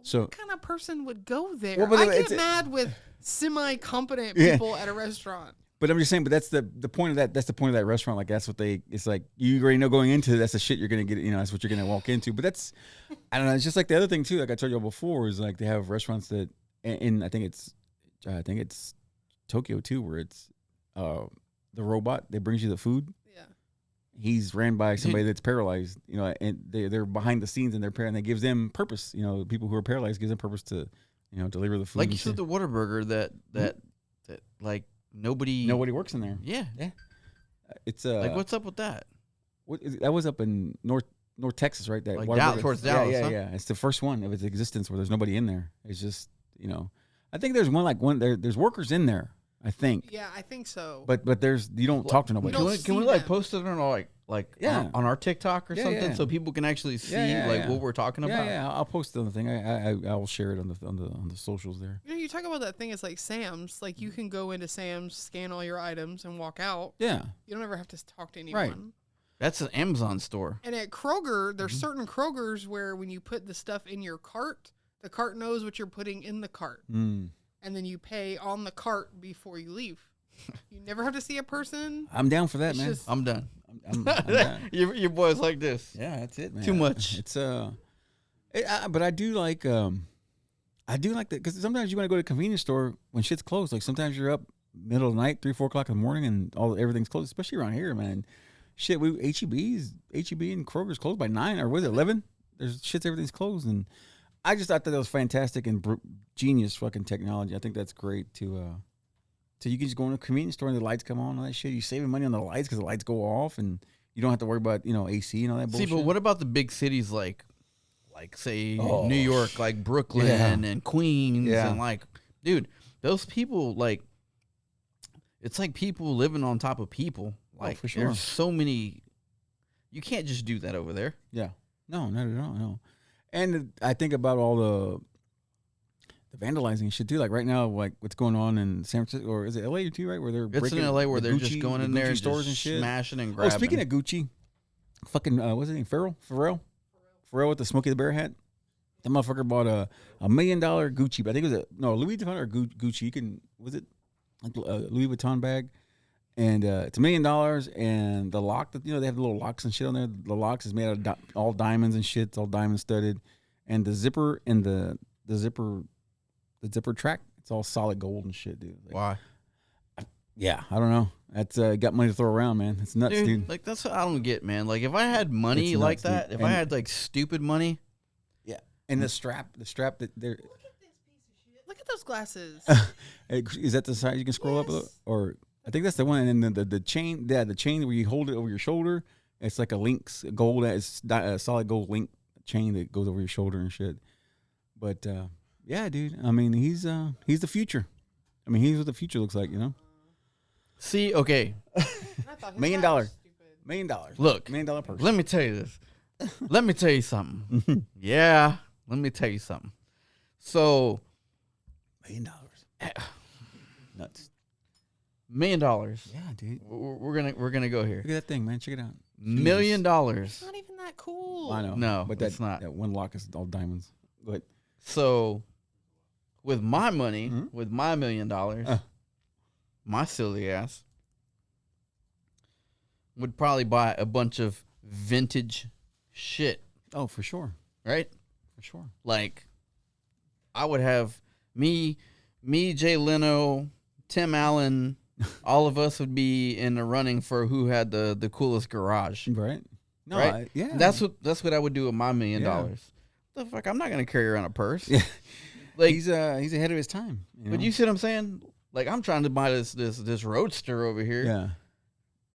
so. What kind of person would go there? Well, but I it's- get mad with semi-competent Yeah. people at a restaurant. But I'm just saying. But that's the point of that. That's the point of that restaurant. Like that's what they. It's like you already know going into. That's the shit you're gonna get. That's what you're gonna walk into. But that's, I don't know. It's just like the other thing too. Like I told you before, is like they have restaurants that, and I think it's Tokyo too, where it's the robot that brings you the food. Yeah. He's ran by somebody that's paralyzed. And they're behind the scenes and and that gives them purpose. People who are paralyzed gives them purpose to, deliver the food. Like and you said, shit. the Whataburger that like nobody. Nobody works in there. Yeah. It's Like what's up with that? that was up in North Texas, right? That Like Whataburger. towards Dallas, Yeah, huh? yeah. It's the first one of its existence where there's nobody in there. It's just I think there's one there's workers in there. I think, Yeah, I think so. but there's you don't talk to nobody. don't Can we see like them. post it on Yeah. on our TikTok or Yeah, something yeah. so people can actually see yeah. what we're talking about? Yeah, I'll post it on the thing. I'll share it on the socials there. You talk about that thing. It's like Sam's. Like you can go into Sam's, scan all your items, and walk out. Yeah, You don't ever have to talk to anyone. Right. That's an Amazon store. And at Kroger, there's Mm-hmm. certain Krogers where when you put the stuff in your cart, the cart knows what you're putting in the cart, and then you pay on the cart before you leave. You never have to see a person. I'm down for that, It's man. just- I'm done. I'm down. your boy's like this. Yeah, that's it, man. Too much. It's but I do like that because sometimes you want to go to a convenience store when shit's closed. Like sometimes you're up middle of the night, 3-4 o'clock in the morning, and everything's closed. Especially around here, man. Shit, HEB and Kroger's closed by 9 or was it 11? There's everything's closed, and I just thought that was fantastic and genius fucking technology. I think that's great to. So you can just go in a convenience store and the lights come on and all that shit. You're saving money on the lights because the lights go off and you don't have to worry about AC and all that See, bullshit. but what about the big cities like say Oh, New York, like Brooklyn yeah. and Queens, Yeah. and dude, those people it's like people living on top of people. Like for sure. there's so many. You can't just do that over there. Yeah. No, not at all. No. And I think about all the vandalizing and shit too. Like right now, like what's going on in San Francisco or is it LA too? Right where they're It's breaking in LA where the they're just Gucci- going the in there Gucci and stores just and shit. smashing and Oh, grabbing. speaking of Gucci, fucking what's his name? Pharrell with the Smokey the Bear hat. That motherfucker bought a $1 million Gucci, but I think it was Louis Vuitton or Gucci. You can was it like a Louis Vuitton bag, and it's $1 million. And the lock that they have the little locks and shit on there. The locks is made out of all diamonds and shit. It's all diamond studded, and the zipper and the zipper track. It's all solid gold and shit, dude. Like, Why? yeah, I don't know. That's got money to throw around, man. It's nuts, dude. Like that's what I don't get, man. Like if I had money It's like nuts, dude. that, if I And- had like stupid money, Yeah, and the strap that they're. Look at this piece of shit. Look at those glasses. Is that the side you can scroll up a little? Or I think that's the one. And then the chain, the chain where you hold it over your shoulder. It's like a Link's gold. It's a solid gold link chain that goes over your shoulder and shit. But yeah, dude. I mean, he's the future. I mean, he's what the future looks like. You know. See, okay. $1 million. $1 million. Look, $1 million person. let me tell you this. Let me tell you something. Yeah, let me tell you something. So, $1 million. Nuts. $1 million. Yeah, dude. We're gonna go here. Look at that thing, man. Check it out. $1 million. It's not even that cool. I know. No, but it's not. That one lock is all diamonds. Go ahead. So, with my money, with my $1 million, my silly ass would probably buy a bunch of vintage shit. Oh, for sure. Right? For sure. Like, I would have me, Jay Leno, Tim Allen, all of us would be in the running for who had the coolest garage. Right. No, right? yeah. That's what I would do with my $1 million. The fuck, I'm not gonna carry around a purse. Yeah. Like he's ahead of his time. But you see what I'm saying? Like, I'm trying to buy this roadster over here. Yeah.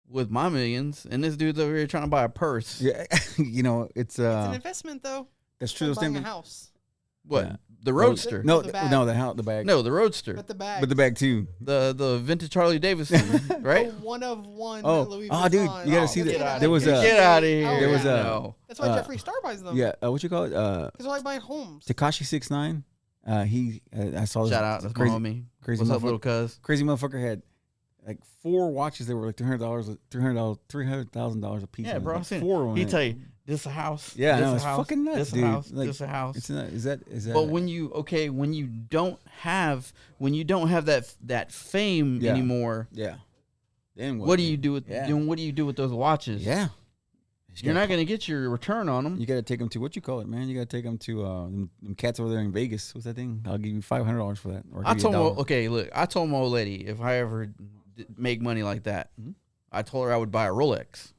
With my millions, and this dude's over here trying to buy a purse. Yeah. It's an investment though. That's true. Like buying a house. What? Yeah. The roadster? No, the bag. the bag. No, the roadster. But the bag. But the bag too. The vintage Harley Davidson, right? The one of one. Oh, Louis dude, Vuitton. you gotta see get that. out There was a get out of here. There was a. No. That's why Jeffree Star buys them. Yeah. What you call it? Because they're like buying homes. Tekashi 6ix9ine. I saw this. Shout out, that's crazy, my homie. crazy What's up, motherfucker. little cuz? Crazy motherfucker had like 4 watches that were like $300,000 a piece. Yeah, bro. Like 4 of them. He tell you this a house. Yeah, this no, a it's house, fucking nuts, this dude. a house. Like, this a house. It's not, is that? But when you don't have that fame Yeah. anymore, yeah, then what do you do with Yeah. what do you do with those watches? Yeah, You're not gonna get your return on them. You got to take them to what you call it, man. You got to take them to them cats over there in Vegas. What's that thing? I'll give you $500 for that. Or I told $1. okay, look, I told my old lady if I ever make money like that, I told her I would buy a Rolex,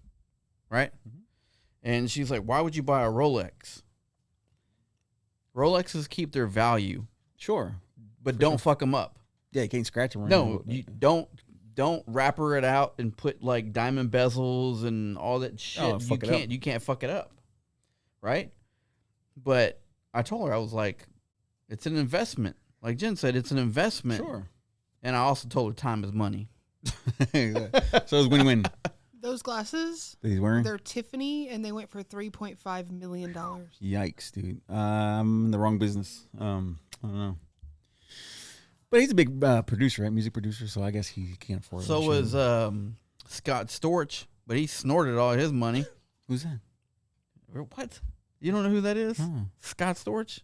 right? And she's like, "Why would you buy a Rolex?" Rolexes keep their value, Sure, but don't fuck them up. Yeah, you can't scratch them. No, you don't wrapper it out and put like diamond bezels and all that shit. Oh, You can't fuck it up, right? But I told her I was like, it's an investment. Like Jen said, it's an investment. Sure. And I also told her time is money. So it's win-win. Those glasses, That he's wearing. they're Tiffany, and they went for $3.5 million. Yikes, dude. I'm in the wrong business. I don't know. But he's a big producer, right? Music producer, so I guess he can't afford it. So was Scott Storch, but he snorted all his money. Who's that? What? You don't know who that is? Scott Storch?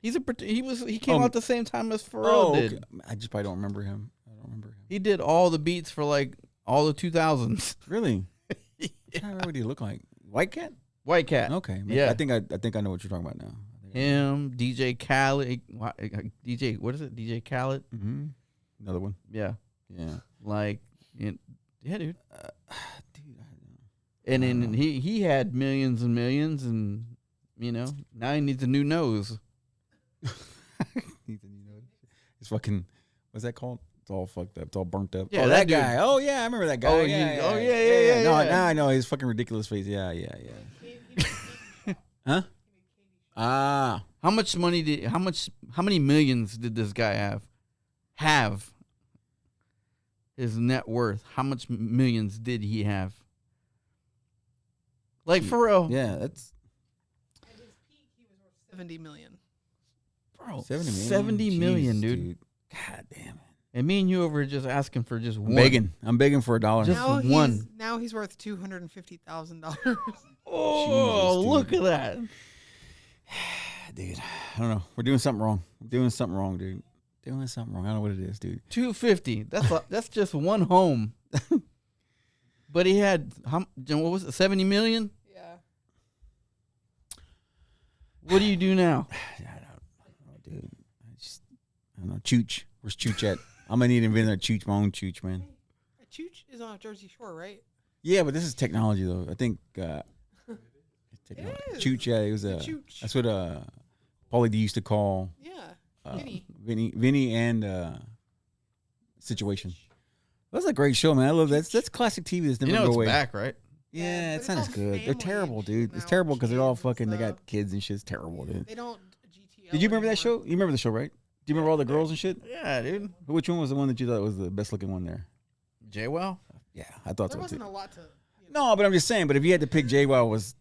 He came out the same time as Pharrell did. Okay. I just probably don't remember him. He did all the beats for like all the 2000s. Really? Yeah. I don't know what he looked like. White Cat? White Cat. Okay. Yeah. I think I know what you're talking about now. Him, DJ Khaled, DJ, what is it? DJ Khaled? Mm-hmm. Another one. Yeah. Yeah. Like, yeah, dude. Dude, And then he had millions and millions, and now he needs a new nose. It's fucking. What's that called? It's all fucked up. It's all burnt up. Yeah, oh, that that guy. Oh yeah, I remember that guy. Oh, yeah. No, Now I know his fucking ridiculous face. Yeah. Huh? Ah. How much money how many millions did this guy have? His net worth. How much millions did he have? Like for real. Yeah, that's At his peak, he was worth $70 million. Bro, 70 million, Jesus, dude. God damn it. And me and you over just asking for just one. I'm begging for $1. Just one. Now he's worth $250,000. Oh, Jesus, look dude. at that. Dude, I don't know. We're doing something wrong. Doing something wrong, dude. Doing something wrong. I don't know what it is, dude. 250. That's just one home. But he had what was it? 70 million? Yeah. What do you do now? I don't know, dude. I don't know. CHOOCH. Where's CHOOCH at? I'm gonna need to invent a CHOOCH, my own CHOOCH, man. CHOOCH is on Jersey Shore, right? Yeah, but this is technology though. I think technology. is. CHOOCH, yeah, it was CHOOCH. that's what Paulie D used to call Yeah. Vinnie and Situation. That's a great show, man. I love that. That's classic TV. That's never go away. It's back, right? Yeah, it's but not it's as all good. They're family terrible, and dude. shit It's now, terrible because they're all kids and fucking. They got stuff. kids and shit. It's terrible, dude. They don't GTL. Did you remember that show? anymore. You remember the show, right? Do you remember all the girls and shit? Yeah, dude. Which one was the one that you thought was the best looking one there? JWoww? Yeah, I thought There so wasn't too. a lot to. No, but I'm just saying. But if you had to pick, JWoww was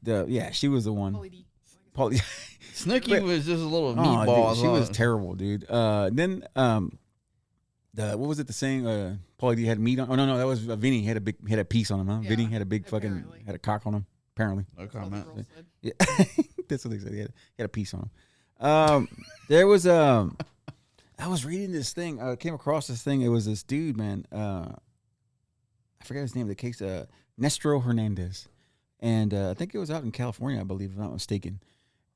she was the one. Pauly D. Pauly. Snooki But- was just a little Oh, meatball. dude, she was terrible, dude. Then what was it? The saying, Pauly D had meat on. Oh no, that was Vinny had a piece on him. Huh? Yeah, Vinny had a big apparently. had a cock on him. Apparently, No That's what the comment. girl said. yeah, that's what they said. He had a piece on him. There was I was reading this thing. I came across this thing. It was this dude, man. I forget his name. The case, Nestro Hernandez, and I think it was out in California, I believe, if I'm not mistaken.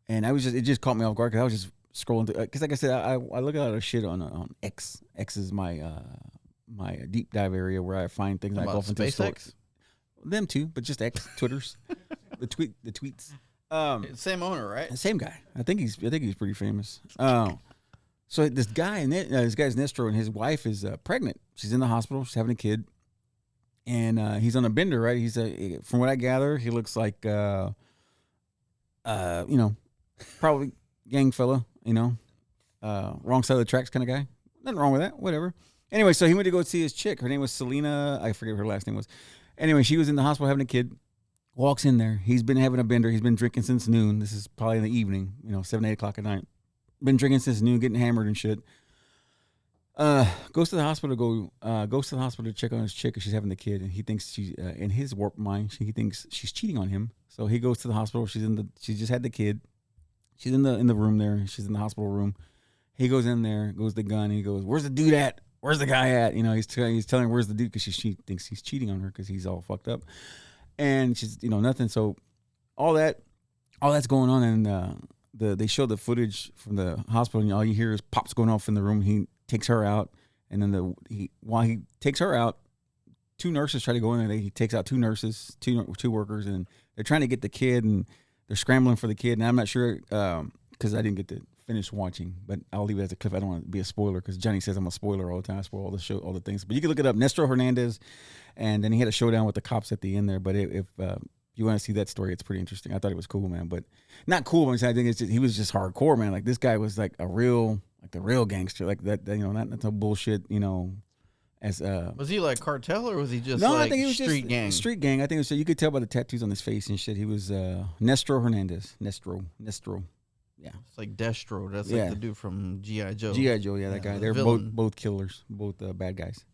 And it just caught me off guard because I was just scrolling through. Because like I said, I look at a lot of shit on X. X is my my deep dive area where I find things I go off into SpaceX? them too, but just X Twitters, the tweets. Same owner, right? Same guy. I think he's pretty famous. So this guy's Nestro, and his wife is pregnant. She's in the hospital. She's having a kid, and he's on a bender, right? He's from what I gather, he looks like probably gang fella, wrong side of the tracks kind of guy. Nothing wrong with that. Whatever. Anyway, so he went to go see his chick. Her name was Selena. I forget what her last name was. Anyway, she was in the hospital having a kid. Walks in there. He's been having a bender. He's been drinking since noon. This is probably in the evening, 7, 8 o'clock at night. Been drinking since noon, getting hammered and shit. Goes to the hospital to check on his chick because she's having the kid, and he thinks she's in his warped mind. He thinks she's cheating on him. So he goes to the hospital. She just had the kid. She's in the room there. She's in the hospital room. He goes in there, goes the gun. He goes, "Where's the dude at? Where's the guy at?" He's telling her where's the dude because she thinks he's cheating on her because he's all fucked up. And she's, nothing. So all that's going on, and they show the footage from the hospital, and all you hear is pops going off in the room. He takes her out, and then while he takes her out, 2 nurses try to go in there. He takes out 2 nurses, two workers, and they're trying to get the kid, and they're scrambling for the kid. And I'm not sure because I didn't get to finish watching, but I'll leave it as a clip. I don't want to be a spoiler because Johnny says I'm a spoiler all the time. I spoil all the show, all the things. But you can look it up, Nestro Hernandez, and then he had a showdown with the cops at the end there. But if you want to see that story, it's pretty interesting. I thought it was cool, man. But not cool. I think he was just hardcore, man. Like this guy was like the real gangster, like that. Not no bullshit. As Was he like cartel or was he just no, like I think he was street just gang? Street gang. I think it was. You could tell by the tattoos on his face and shit. He was Nestro Hernandez. Nestro. Yeah. It's like Destro. That's Yeah. like the dude from G.I. Joe. G.I. Joe, yeah, that Yeah, guy. the They're villain. both killers, both bad guys.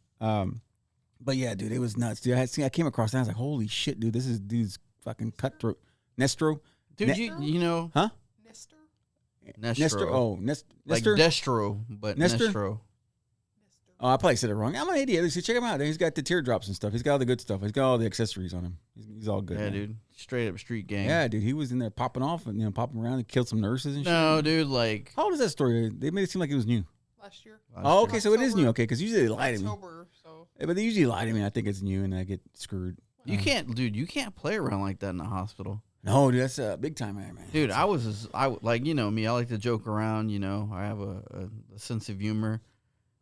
But yeah, dude, it was nuts. Dude, I came across that. I was like, holy shit, dude, this is dude's fucking cutthroat. Nestro? Dude, Ne- you know, Huh? Nestor. Nestro. Oh, Like Nestor? Destro, but Nestor? Nestro. Oh, I probably said it wrong. I'm an idiot. See, check him out. He's got the teardrops and stuff. He's got all the good stuff. He's got all the accessories on him. He's all good. Yeah, man. dude. Straight up street gang. Yeah, dude. He was in there popping off and popping around and killed some nurses and shit. No, dude, like. How old is that story? They made it seem like it was new. Last year. Oh, okay, so it is October. new. Okay, because usually they lie to me. October. So But they usually lie to me. I think it's new, and I get screwed. You can't, dude, you can't play around like that in the hospital. No, dude, that's big time, man. Dude, I like, me, I like to joke around, I have a sense of humor.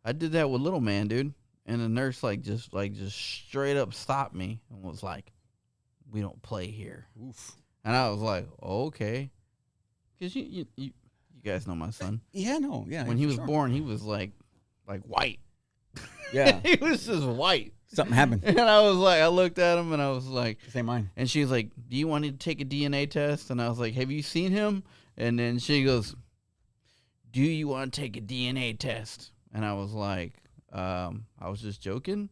I did that with little man, dude. And the nurse just straight up stopped me and was like, "We don't play here." Oof. And I was like, oh, "Okay." Cuz you guys know my son. Yeah, no, yeah. When he for was sure. born, he was like white. Yeah, He was just white. something happened. And I was like, I looked at him and I was like, This ain't mine. and she was like, "Do you want to take a DNA test?" And I was like, "Have you seen him?" And then she goes, "Do you want to take a DNA test?" And I was like, I was just joking.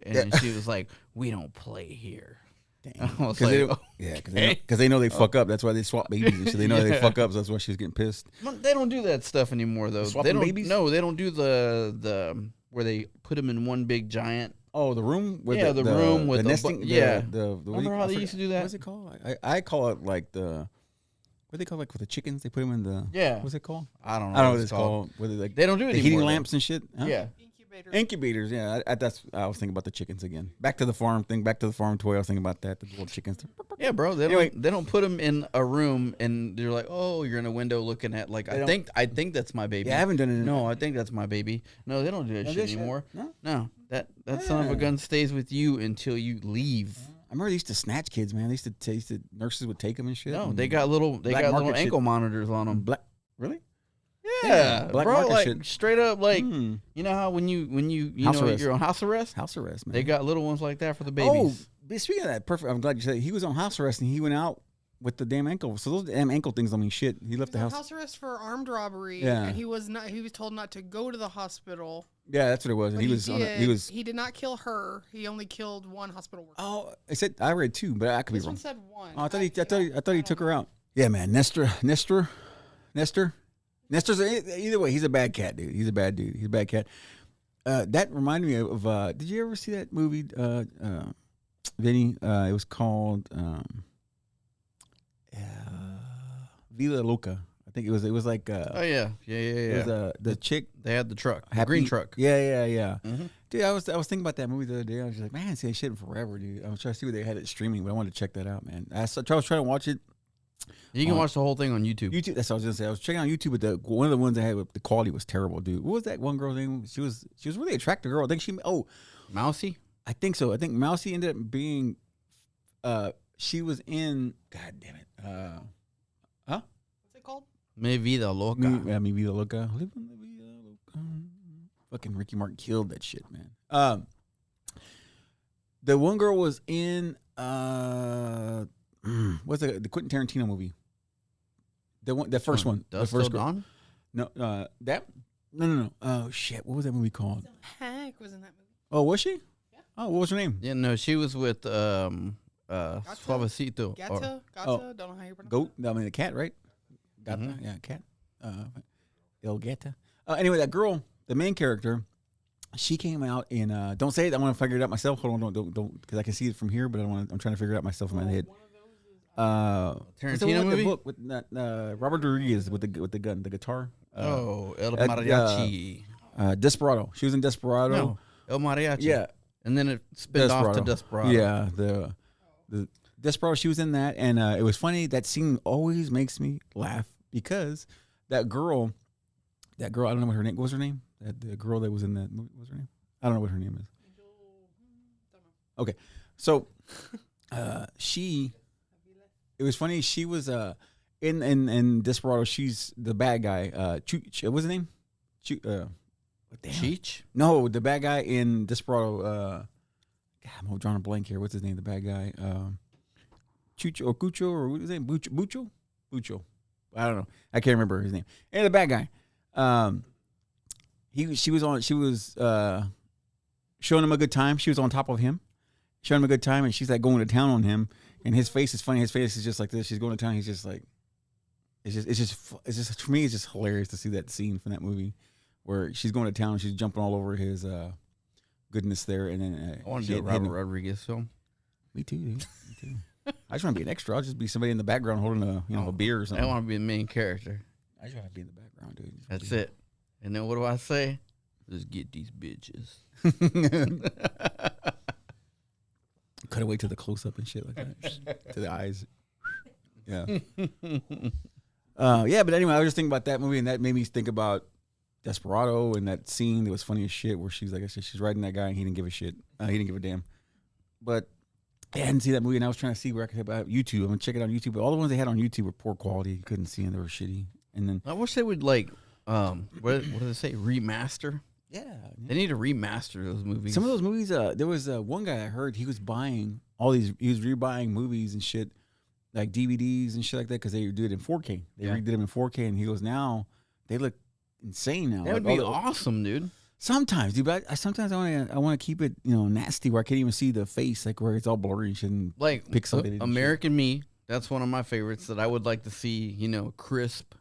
And then she was like, "We don't play here." Damn. I was like, Because they know they fuck up. That's why they swap babies and shit. They know they fuck up, so that's why she was getting pissed. They don't do that stuff anymore, though. Swapping They don't. babies? No, they don't do the where they put them in one big giant. Oh, the room? With Yeah, the room with the the nesting? bu- yeah. Remember how they used to do that? What's it called? I call it like what do they call it, like with the chickens? They put them in the... Yeah. What's it called? I don't know. I don't know what it's called. Where they, like, They don't do it the anymore. heating though. lamps and shit? Huh? Yeah. Incubators, yeah. I was thinking about the chickens again. Back to the farm thing. Back to the farm toy. I was thinking about that. The little chickens. Yeah, bro. They don't put them in a room and they're like, oh, you're in a window looking at like I think that's my baby. Yeah, I haven't done it. No, I think that's my baby. No, they don't do that shit anymore. No, that son of a Yeah. gun stays with you until you leave. I remember they used to snatch kids, man. They used to nurses would take them and shit. No, and they got little market ankle shit. monitors on them. Black. Really? Yeah, black bro, market like shit. straight up, like Hmm. you know how when you House know arrest. you're on house arrest, House arrest, man. they got little ones like that for the babies. Oh, speaking of that, perfect. I'm glad you said it. He was on house arrest and he went out with the damn ankle. So those damn ankle things don't mean shit. He left the He was house. on house arrest for armed robbery. Yeah. And he was told not to go to the hospital. Yeah, that's what it was. And But he was. He did not kill her. He only killed one hospital worker. Oh, I said I read two, but I could This be one wrong. said one. Oh, I thought he took her out. Yeah, man. Nestor's either way. He's a bad cat, dude. He's a bad dude. He's a bad cat. That reminded me of. Did you ever see that movie, Vinny? It was called Villa Loca. I think it was. It was like. Oh yeah. It was the chick. They had the truck, the Happy- green truck. Yeah. Mhm. Dude, I was thinking about that movie the other day. I was just like, man, I haven't seen that shit in forever, dude. I was trying to see where they had it streaming, but I wanted to check that out, man. I was trying to watch it. You can watch the whole thing on YouTube. YouTube. That's what I was gonna say. I was checking on YouTube, but one of the ones I had, the quality was terrible, dude. What was that one girl's name? She was really attractive girl. I think Mousy. I think so. I think Mousy ended up being, she was in. God damn it. What's it called? Me vida loca. Mi vida loca. Fucking Ricky Martin killed that shit, man. The one girl was in what's the Quentin Tarantino movie? The first one. The Dust first Till girl. Dawn? No, that. No. Oh shit! What was that movie called? Heck was in that movie. Oh, was she? Yeah. Oh, what was her name? Yeah, no, she was with Suavecito. Gata? Oh. Don't know how you pronounce Goat. I mean, the cat, right? Gata. Mhm. Yeah, cat. El Gata. Anyway, that girl, the main character, she came out in. Don't say it. I want to figure it out myself. Hold on, don't, because I can see it from here, but I'm trying to figure it out myself in my head. What's the one Tarantino with movie? The book with Robert Rodriguez with the gun, the guitar. El Mariachi. Desperado. She was in Desperado. No, El Mariachi. Yeah, And then it spins off to Desperado. Yeah, the Desperado. She was in that, and it was funny. That scene always makes me laugh because that girl. I don't know what her name. What was her name? The girl that was in that movie. What was her name? I don't know what her name is. Okay, so it was funny. She was in Desperado. She's the bad guy. CHOOCH. What's his name? What the hell? Cheech? No, the bad guy in Desperado. God, I'm drawing a blank here. What's his name? The bad guy. Chucho or Cucho or what is his name? Bucho. I don't know. I can't remember his name. And the bad guy. She was showing him a good time. She was on top of him, showing him a good time, and she's like going to town on him. And his face is funny. His face is just like this. She's going to town. He's just like, it's just for me. It's just hilarious to see that scene from that movie where she's going to town and she's jumping all over his goodness there. And then I want to do a Robert Rodriguez film. Me too, dude. Me too. I just want to be an extra. I'll just be somebody in the background holding a beer or I something. want to be the main character. I just want to be in the background, dude. That's it. And then what do I say? Let's get these bitches. Cut away to the close up and shit like that. To the eyes. Yeah. Yeah, but anyway, I was just thinking about that movie, and that made me think about Desperado and that scene that was funny as shit where she's like I said, she's riding that guy and he didn't give a shit. He didn't give a damn. But I hadn't seen that movie, and I was trying to see where I could about YouTube. I'm gonna check it on YouTube. But all the ones they had on YouTube were poor quality. You couldn't see them; they were shitty. And then I wish they would what did they say? Remaster? yeah, They need to remaster those movies. some of those movies. There was one guy I heard he was buying all these. He was rebuying movies and shit, like DVDs and shit like that, because they do it in 4K. They redid them in 4K, and he goes, now they look insane now. That would Like, be all the- awesome, dude. Sometimes, dude, but sometimes I want to keep it, nasty where I can't even see the face, like where it's all blurry and shit. And Like Pixelated and shit. American Me. That's one of my favorites that I would like to see. Crisp.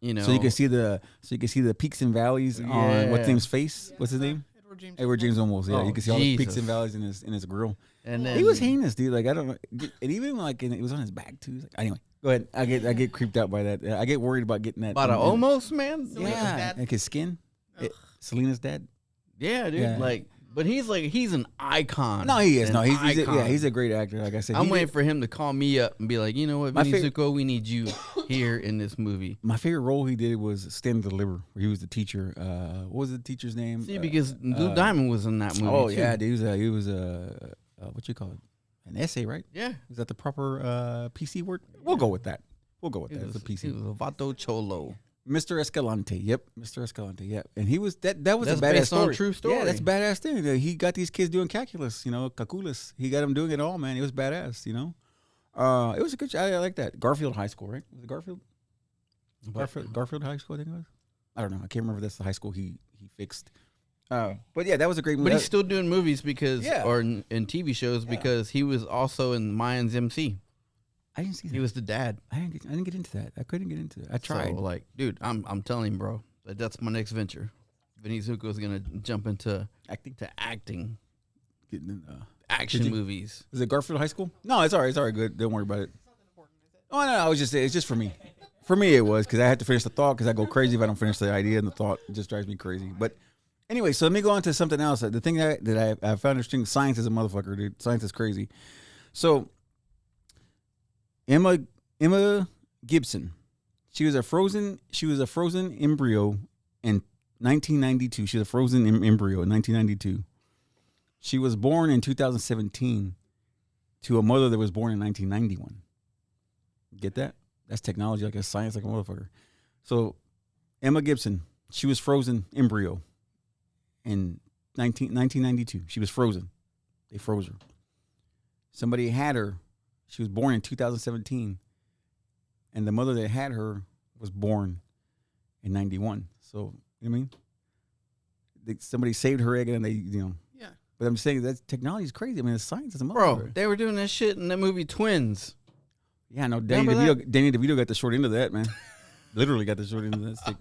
So you can see the peaks and valleys on what's his name's face. What's his name? Edward James Olmos. Yeah, Oh, you can see all the peaks Jesus. and valleys in his grill. And then He was heinous, dude. Like I don't know, and even like it was on his back too. Like, anyway, go ahead. I get creeped out by that. I get worried about getting that. about in- almost man. Selena's Yeah, dad. like his skin. Selena's dad. Yeah, dude. Yeah. Like, but he's an icon. No, he is. An No, he's icon. he's a great actor. Like I said, I'm waiting for him to call me up and be like, you know what, My Vinnie favorite- Zuko, we need you here in this movie. my favorite role he did was Stand and Deliver, where he was the teacher. What was the teacher's name? See, because Blue Diamond was in that movie. Oh too. yeah, dude. He was what you call it? An essay, right? Yeah. Is that the proper PC word? We'll go with that. We'll go with He that. was, It's a he PC. was a Vato Cholo. Mr. Escalante. Yep, Mr. Escalante. Yep. And he was that was That's a badass based on story. a true story. Yeah, that's badass thing. He got these kids doing calculus, calculus. He got them doing it all, man. It was badass, It was a good I like that. Garfield High School, right? Was it Garfield? Garfield High School, I think it was. I don't know. I can't remember if that's the high school he fixed. But yeah, that was a great movie. But he's still doing movies because, Yeah. or in TV shows because he was also in Mayans MC. I didn't see that. He was the dad. I didn't get into that. I couldn't get into it. I tried. So, like, dude, I'm telling you, bro, that's my next venture. Vinnie Zuko is gonna jump into acting, Getting in, action Did you- movies. Is it Garfield High School? No, it's all right. It's all right. Good. Don't worry about it. Oh no, I was just saying. It's just for me. For me, it was because I had to finish the thought because I go crazy if I don't finish the idea and the thought. It just drives me crazy. But anyway, so let me go on to something else. The thing that I found interesting. Science is a motherfucker, dude. Science is crazy. So Emma Gibson, she was a frozen embryo in 1992. She was a frozen embryo in 1992. She was born in 2017 to a mother that was born in 1991. Get that? That's technology, like a science, like a motherfucker. So Emma Gibson, she was frozen embryo in 1992. She was frozen. They froze her. Somebody had her. She was born in 2017. And the mother that had her was born in 91. So, you know what I mean? Somebody saved her egg and they, Yeah. But I'm saying that technology is crazy. I mean, the science is a motherfucker. Bro, they were doing that shit in that movie Twins. Yeah, no, Danny DeVito got the short end of that, man. Literally got the short end of that stick.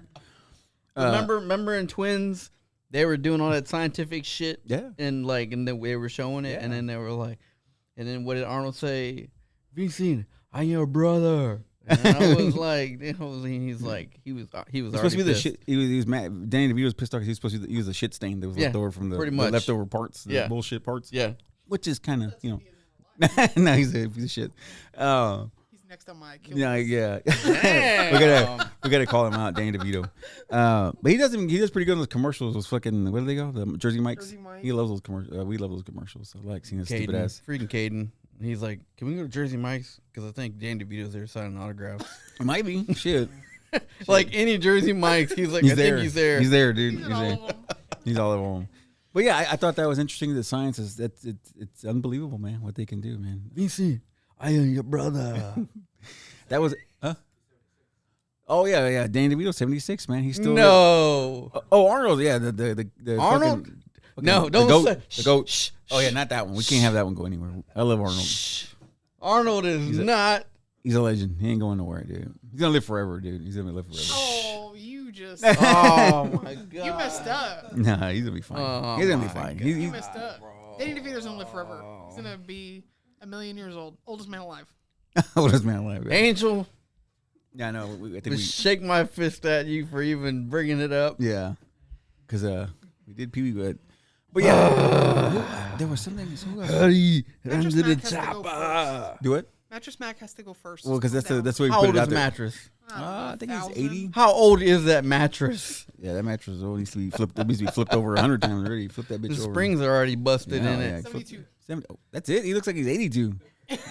Remember in Twins, they were doing all that scientific shit. Yeah. And then they were showing it, and then they were like, and then what did Arnold say? Vincent, I'm your brother. And I was like, he was supposed to be the pissed. shit. He was mad. Danny DeVito was pissed off because he was supposed to use the shit stain that was left over from the, pretty the much. leftover parts, the Yeah. bullshit parts. Yeah. Which is kind of, no, he's a piece of shit. He's next on my kill Yeah, list. yeah. we gotta call him out, Danny DeVito. But he does pretty good on those commercials. Those fucking, where do they go? The Jersey Mike's. Jersey Mike's. He loves those commercials. We love those commercials. I like seeing his stupid ass. Freaking Caden. He's like, can we go to Jersey Mike's? Because I think Dan DeVito's there signing autographs. It might be shit. Like any Jersey Mike's, he's like, He's I there. think he's there. He's there, dude. He's He's in all there. of them. He's all over them. But yeah, I thought that was interesting. The science is it's unbelievable, man. What they can do, man. Vincent, I am your brother. That was Oh yeah. Danny DeVito, 76, man. He's still No. Oh, Arnold, yeah. The Arnold? fucking- No, the don't goat, say- the goat. Shh, Oh yeah, not that one. We can't have that one go anywhere. I love Arnold. Arnold is not. He's a legend. He ain't going nowhere, dude. He's gonna live forever, dude. He's gonna live forever. Oh, you just Oh my god. you messed up. Nah, he's gonna be fine. Oh, he's gonna be my fine. God. You messed up. Danny DeVito's gonna live forever. He's gonna be 1,000,000 years old, oldest man alive. Oldest man alive. Yeah, Angel, yeah I know. I think would shake my fist at you for even bringing it up. yeah, because we did Pee Wee, but yeah, there was something. Hurry, run Mattress to the Mac has to go chopper. Do it. Mattress Mac has to go first. Well, because that's Calm what down. we How put old it is out there. mattress? I think he's 1,000. 80. How old is that mattress? Yeah, that mattress is old. It needs to be flipped. It needs to be flipped over 100 times already. Flip that bitch The over. springs are already busted Yeah, in yeah, it. flip- 72. 70 oh, that's it. He looks like he's 82.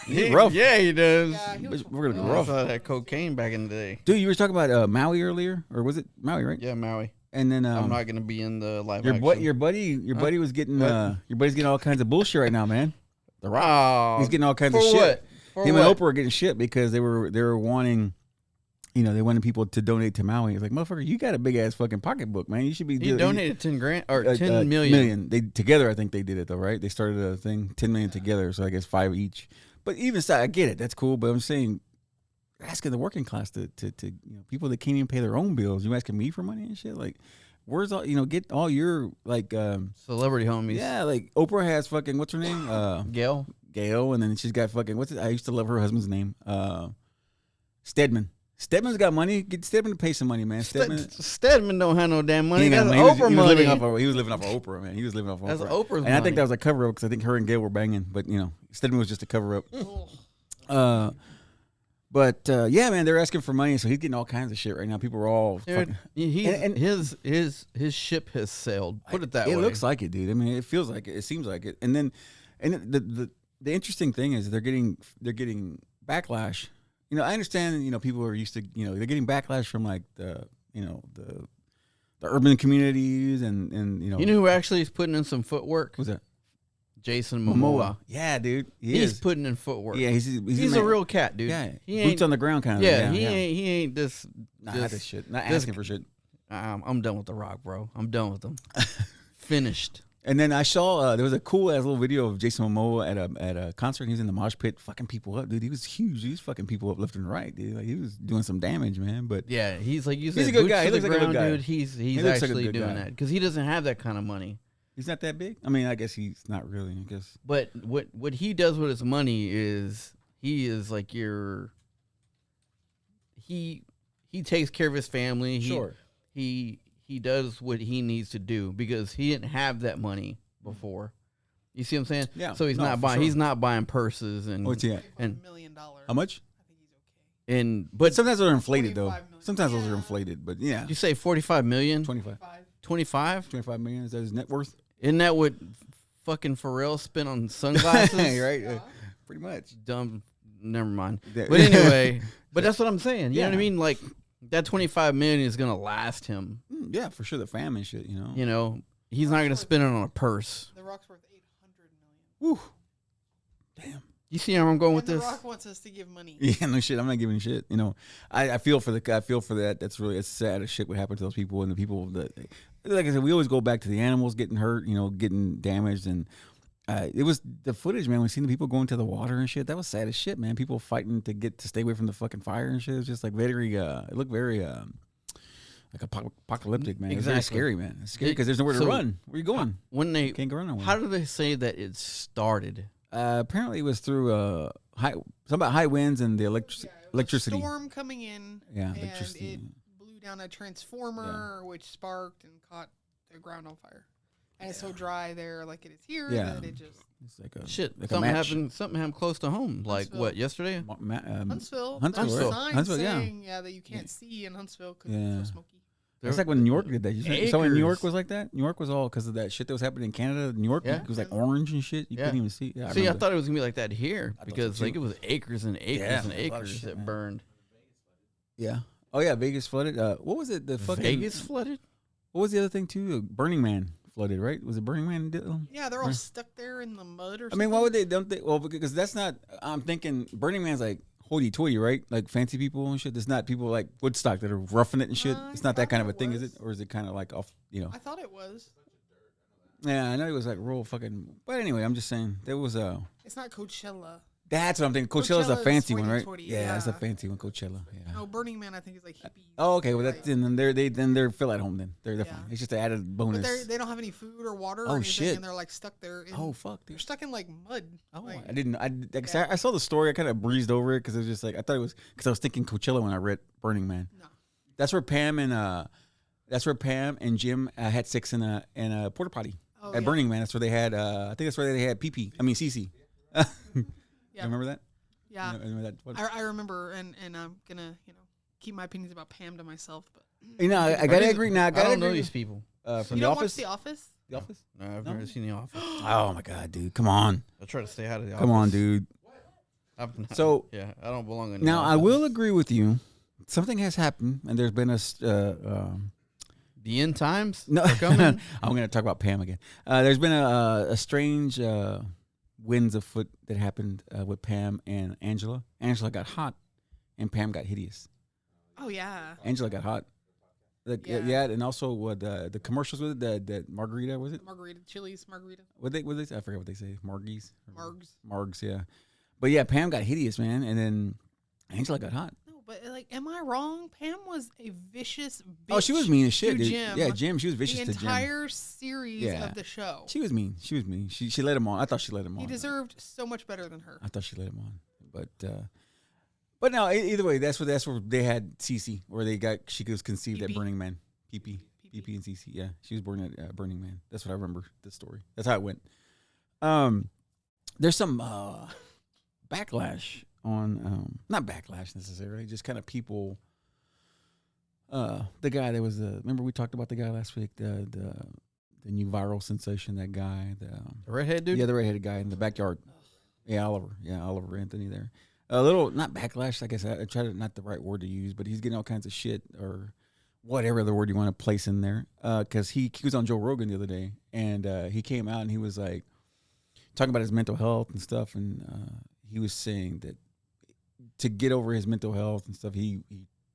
He's rough. Yeah, he does. Yeah, he was We're gonna I go rough. saw that cocaine back in the day. Dude, you were talking about Maui earlier, or was it Maui? Right? Yeah, Maui. And then I'm not gonna be in the live your action. your buddy was getting What? your buddy's getting all kinds of bullshit right now, man. The Rock. Oh, He's getting all kinds for of shit. what? For Him what? and Oprah are getting shit because they were wanting, they wanted people to donate to Maui. It's like, motherfucker, you got a big ass fucking pocketbook, man. You should be. He donated 10 grand or 10 million. They together, I think they did it though, right? They started a thing, 10 million together, so I guess 5 each. But even so, I get it. That's cool. But I'm saying, asking the working class to people that can't even pay their own bills. You asking me for money and shit. Like, where's all get all your like Celebrity homies. yeah, like Oprah has fucking what's her name Gail. Gail, and then she's got fucking I used to love her husband's name Stedman. Stedman's got money. Get Stedman to pay some money, man. Stedman don't have no damn money. He ain't got That's money. Oprah he money. was living off of Oprah, man. He was living off of That's Oprah. Oprah's and I think money. that was a cover up because I think her and Gail were banging. But Stedman was just a cover up. Yeah, man, they're asking for money, so he's getting all kinds of shit right now. People are all Dude, fucking, his ship has sailed. Put it that way. It looks like it, dude. I mean, it feels like it. It seems like it. And the interesting thing is they're getting backlash. I understand. People are used to. They're getting backlash from like the urban communities and. You know who actually is putting in some footwork? Who's that? Jason Momoa. Yeah, dude. He's putting in footwork. Yeah, he's a real cat, dude. Yeah, he boots on the ground kind of. Yeah, he ain't this. Not this shit. Not asking for shit. I'm done with The Rock, bro. I'm done with him. Finished. And then I saw there was a cool ass little video of Jason Momoa at a concert. He was in the mosh pit, fucking people up, dude. He was huge. He was fucking people up left and right, dude. Like he was doing some damage, man. But yeah, he's like you said, he's a good guy. He looks like a good guy, dude. He's actually doing that because he doesn't have that kind of money. He's not that big. I mean, I guess he's not really. I guess. But what he does with his money is he is like your. He takes care of his family. Sure. He does what he needs to do because he didn't have that money before. You see what I'm saying? Yeah. So he's not buying. Sure. He's not buying purses and. What's he at? $1 million. How much? I think he's okay. But sometimes they're inflated though. $45 million. Sometimes those are inflated, but yeah. You say 45 million? 25. 25? 25 million. Is that his net worth? Isn't that what fucking Pharrell spent on sunglasses? Right. Yeah. Pretty much. Dumb. Never mind. But anyway, but that's what I'm saying. You know what I mean? Like that 25 million is gonna last him. Yeah, for sure. The fam and shit. He's not gonna spend it on a purse. The Rock's worth $800 million. Woo. Damn. You see how I'm going with The this? Rock wants us to give money. Yeah, no shit. I'm not giving shit. I feel for that. It's sad as shit what happened to those people and the people that, like I said, we always go back to the animals getting hurt, getting damaged, and it was the footage, man. We seen the people going to the water and shit. That was sad as shit, man. People fighting to stay away from the fucking fire and shit. It was just like very, it looked very like apocalyptic, man. It's very scary, man. It's scary because there's nowhere to run. Where are you going? Can't go nowhere. How do they say that it started? Apparently, it was through something about high winds and the electricity. Storm coming in. Yeah, and electricity. it blew down a transformer, which sparked and caught the ground on fire. And it's so dry there, like it is here, that it just. It's like a shit. Like something happened close to home. Like what? Yesterday? Huntsville. Huntsville, There's right? signs Huntsville, saying, that you can't see in Huntsville because it's so smoky. It's like when New York did that. You saw when New York Acres. was like that? New York was all because of that shit that was happening in Canada. New York was like orange and shit. You couldn't even see. Yeah, I thought it was going to be like that here I because thought so, like it was acres and acres and a lot of acres shit, that man. burned. Yeah. Oh, yeah. Vegas flooded. What was it? The fucking. Vegas flooded? What was the other thing, too? Burning Man flooded, right? Was it Burning Man? Yeah, they're all stuck there in the mud or something. I mean, why would they? Don't they? Well, because that's not. I'm thinking Burning Man's like hoity-toity, right? Like fancy people and shit. There's not people like Woodstock that are roughing it and shit. It's not that kind of a thing, is it? Or is it kind of like off? I thought it was. Yeah, I know it was like real fucking. But anyway, I'm just saying there was a. It's not Coachella. That's what I'm thinking. Coachella's a Coachella's fancy one, right? hoity-toity, Yeah, that's a yeah. fancy one. Coachella. Yeah. No, Burning Man, I think is like hippie. Oh, okay. Well, that's and then they're feel at home. Then they're Yeah. fine. It's just an added bonus. But they don't have any food or water or Oh, anything, shit. and they're like stuck there. Oh fuck, They're dude. stuck in like mud. Oh, Like, I didn't. I saw the story. I kind of breezed over it because it was just like I thought it was because I was thinking Coachella when I read Burning Man. No. That's where Pam and Jim had sex in a porta potty at Burning Man. That's where they had. I think that's where they had PP. I mean Cece. Yeah. You remember that? Yeah. You remember that? What? I remember, and I'm gonna keep my opinions about Pam to myself. But I gotta agree. Now I I gotta don't know agree. these people. From you the don't office. watch The Office? The Office. No, I've never seen The Office. Oh my god, dude! Come on, I try to stay out of The Office. come on, dude. So yeah, I don't belong in. now The I Office. will agree with you. Something has happened, and there's been a. The end times. No, are coming. I'm going to talk about Pam again. There's been a strange winds afoot that happened with Pam and Angela. Angela got hot, and Pam got hideous. Oh yeah. Angela got hot. Yeah, and also what the commercials with it, that margarita, was it? Margarita, Chili's margarita. What they I forget what they say. Margies. Margs. Yeah. But yeah, Pam got hideous, man, and then Angela got hot. No, but like, am I wrong? Pam was a vicious bitch. Oh, she was mean as shit, to dude. Jim Yeah, Jim. She was vicious the to Jim. entire series of the show. She was mean. She was mean. She let him on. I thought she let him on. He deserved so much better than her. I thought she let him on, But no, either way, that's where they had Cece, where she was conceived at PP? Burning Man. PP and Cece, yeah, she was born at Burning Man. That's what I remember the story. That's how it went. There's some backlash on not backlash necessarily, just kind of people. The guy that was remember we talked about the guy last week, the new viral sensation, that guy, the redhead dude. Yeah, the redheaded guy in the backyard. Yeah, Oliver Anthony there. A little, not backlash, I guess I try to, not the right word to use, but he's getting all kinds of shit or whatever other word you want to place in there. Because he was on Joe Rogan the other day, and he came out and he was like talking about his mental health and stuff, and he was saying that to get over his mental health and stuff, he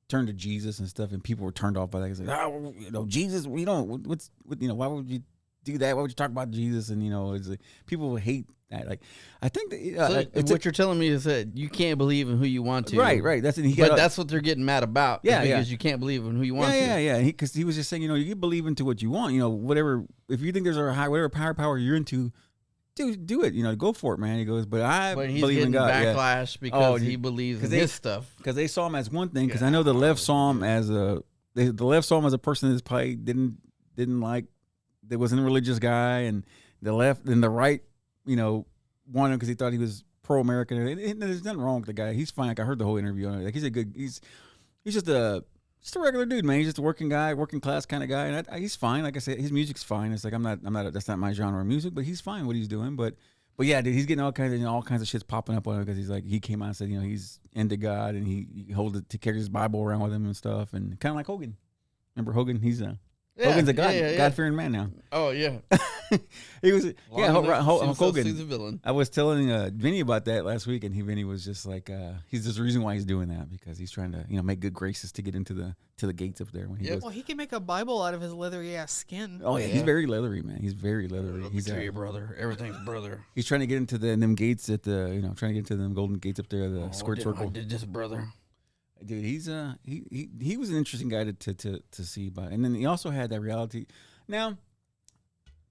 turned to Jesus and stuff, and people were turned off by that. He's like, Jesus, we don't. Why would you do that? Why would you talk about Jesus? And it's like people hate that. Like, I think that, what you're telling me is that you can't believe in who you want to. Right. That's that's what they're getting mad about. Yeah, because you can't believe in who you want to. Yeah. Because he was just saying, you can believe into what you want. Whatever. If you think there's whatever power you're into, do it. Go for it, man. He goes, but he's believe in God. Backlash because he believes in his stuff. Because they saw him as one thing. Because I know the left saw him as the left saw him as a person that's probably didn't like, that wasn't a religious guy, and the left and the right, wanted him because he thought he was pro-American. And there's nothing wrong with the guy. He's fine. Like, I heard the whole interview on it. Like, he's just a regular dude, man. He's just a working guy, working class kind of guy, and he's fine. Like I said, his music's fine. It's like I'm not. That's not my genre of music, but he's fine what he's doing. But yeah, dude, he's getting all kinds of shit's popping up on him because he's like, he came out and said, he's into God, and he carries his Bible around with him and stuff, and kind of like Hogan. Remember Hogan? Hogan's a God-fearing man now. Oh yeah, he was. Hulk Hogan. He's a villain. I was telling Vinnie about that last week, and Vinnie was just like, he's just the reason why he's doing that, because he's trying to make good graces to get into the gates up there when he goes. Well, he can make a Bible out of his leathery ass skin. Oh yeah, he's very leathery, man. He's very leathery. He's your brother. Everything's brother. He's trying to get into them gates at the trying to get into them golden gates up there, the squared circle. I did this, brother. Dude, he's he was an interesting guy to see by, and then he also had that reality. Now, do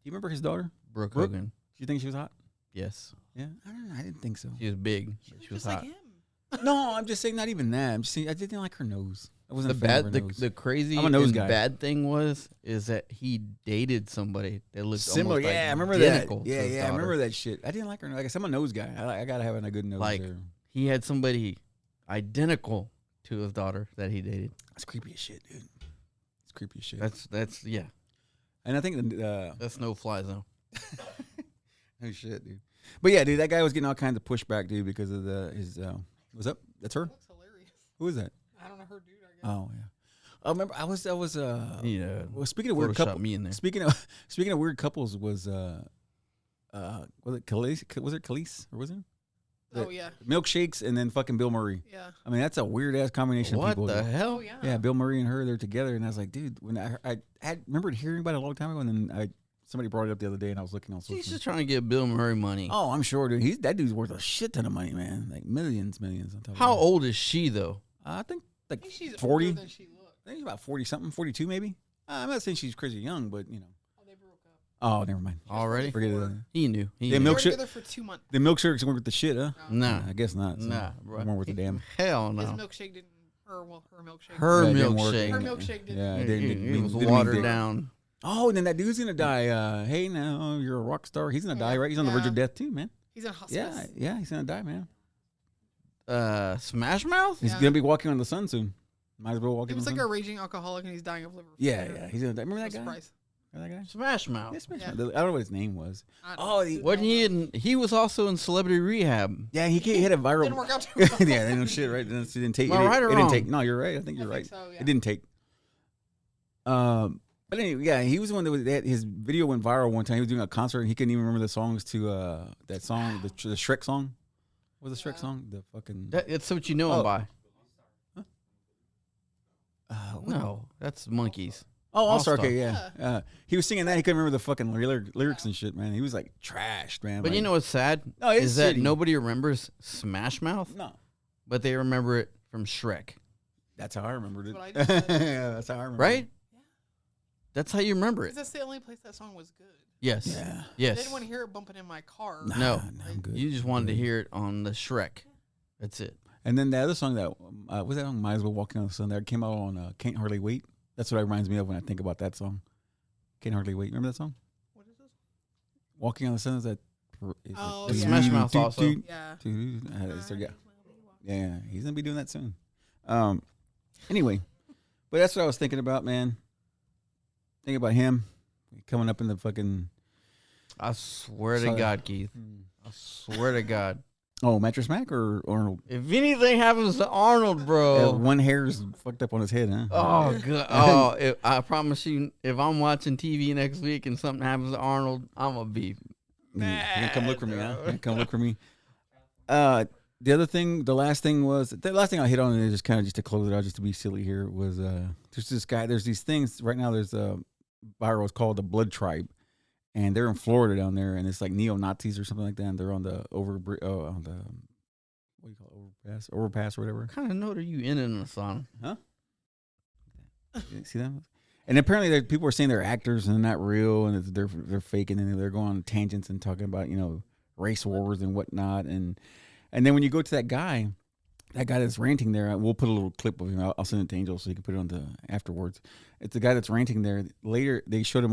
you remember his daughter, Brooke Hogan? Do you think she was hot? Yes. Yeah, I don't know. I didn't think so. She was big. She was hot. Like him. No, I'm just saying, not even that. I'm just saying, I didn't like her nose. I wasn't the a fan bad. of her nose. The crazy I'm a nose and guy. bad thing is that he dated somebody that looked similar. almost I remember that. to his Yeah, I daughter. remember that shit. I didn't like her. Like I said, I'm a nose guy. I gotta have a good nose. Like, there. he had somebody identical to his daughter that he dated. That's creepy as shit, dude. It's creepy as shit. That's yeah. And I think That's no fly zone. oh shit, dude. But yeah, dude, that guy was getting all kinds of pushback, dude, because of his. What's up? That's her. Looks hilarious. Who is that? I don't know her dude. I guess. Oh yeah. I remember I was Yeah. well, speaking of weird Photoshop couples. me in there. Speaking of weird couples, was it Khalees? Was it Khalees or was it? Oh yeah. Milkshakes and then fucking Bill Murray. Yeah. I mean, that's a weird ass combination of What people. the hell? Oh yeah. Yeah, Bill Murray and her, they're together, and I was like, dude, when I remember hearing about it a long time ago, and then somebody brought it up the other day, and I was looking on social He's media. just trying to get Bill Murray money. Oh, I'm sure, dude. That dude's worth a shit ton of money, man. Like millions. On top How of that. old is she though? I think I think she's 40. older than she looked. I think she's about 40 something, 42 maybe. I'm not saying she's crazy young, but Oh, they broke up. Oh, never mind. Already? Forget it. He knew. He Yeah, knew. They were milkshake. together for 2 months. The milkshakes weren't with the shit, huh? Nah. I guess not. So Nah, bro. weren't with the damn. Hell His no. milkshake didn't. Her milkshake. Her Yeah, it didn't work. milkshake. Her milkshake didn't. Yeah, it It was didn't watered mean dick. down. Oh, and then that dude's gonna die. Hey, now you're a rock star. He's gonna die, right? He's on the verge Yeah. of death too, man. He's in hospice. Yeah, he's gonna die, man. Smash Mouth? He's Yeah. gonna be walking on the sun soon. Might as well walk He in was the like sun. a raging alcoholic and he's dying of liver Yeah, failure. he's gonna die. Remember that No guy? surprise. Remember that guy? Smash Mouth. Yeah, Smash Yeah. Mouth. I don't know what his name was. I Oh, don't know. Wasn't he in? He was also in Celebrity Rehab. Yeah, he had a viral. Didn't work out too well. Yeah, they know shit, right? It didn't take. Am I right or it didn't wrong? take. No, you're right. I think you're I right. think so, yeah. It didn't take. But anyway, yeah, he was the one that his video went viral one time. He was doing a concert and he couldn't even remember the songs to that song, the Shrek song. What was the Shrek song? The fucking. That's what you know him Oh. by. What- No, that's Monkeys. Oh, All Star. All-Star. Okay, yeah. He was singing that. He couldn't remember the fucking lyrics and shit, man. He was like trashed, man. But like, you know what's sad? No, it's is that shitty. nobody remembers Smash Mouth, no, but they remember it from Shrek, that's how I remembered it. That's what I just said. Yeah, that's how I remember right? it. That's how you remember it. 'Cause that's the only place that song was good. Yes. Yeah. I Yes. didn't want to hear it bumping in my car. Nah, No. I'm good. You just wanted to Good. hear it on the Shrek. That's it. And then the other song that was that song, Might As Well Walking on the Sun, that came out on Can't Hardly Wait. That's what it reminds me of when I think about that song. Can't Hardly Wait. Remember that song? What is this? Walking on the Sun is that. Oh, The yeah. Smash Mouth also. Yeah. Yeah, he's gonna be doing that soon. Anyway, but that's what I was thinking about, man. Thinking about him coming up in the fucking. I swear to Sorry. God, Keith. I swear to God. Oh, Mattress Mac or Arnold? If anything happens to Arnold, bro. One hair's fucked up on his head, huh? Oh god! Oh, I promise you, if I'm watching TV next week and something happens to Arnold, I'm gonna be. You gonna come look for me, huh? You gonna come look for me. The other thing, the last thing I hit on, and just kind of just to close it out, just to be silly here, was there's this guy. There's these things right now. There's a virus called the Blood Tribe, and they're in Florida down there, and it's like neo Nazis or something like that. And they're on the what do you call it, overpass or whatever. What kind of note are you in this on? Huh? See that? And apparently, people are saying they're actors and they're not real, and they're faking, and they're going on tangents and talking about race wars and whatnot, and then when you go to that guy that's ranting there, we'll put a little clip of him. I'll send it to Angel so you can put it on the afterwards. It's the guy that's ranting there. Later, they showed an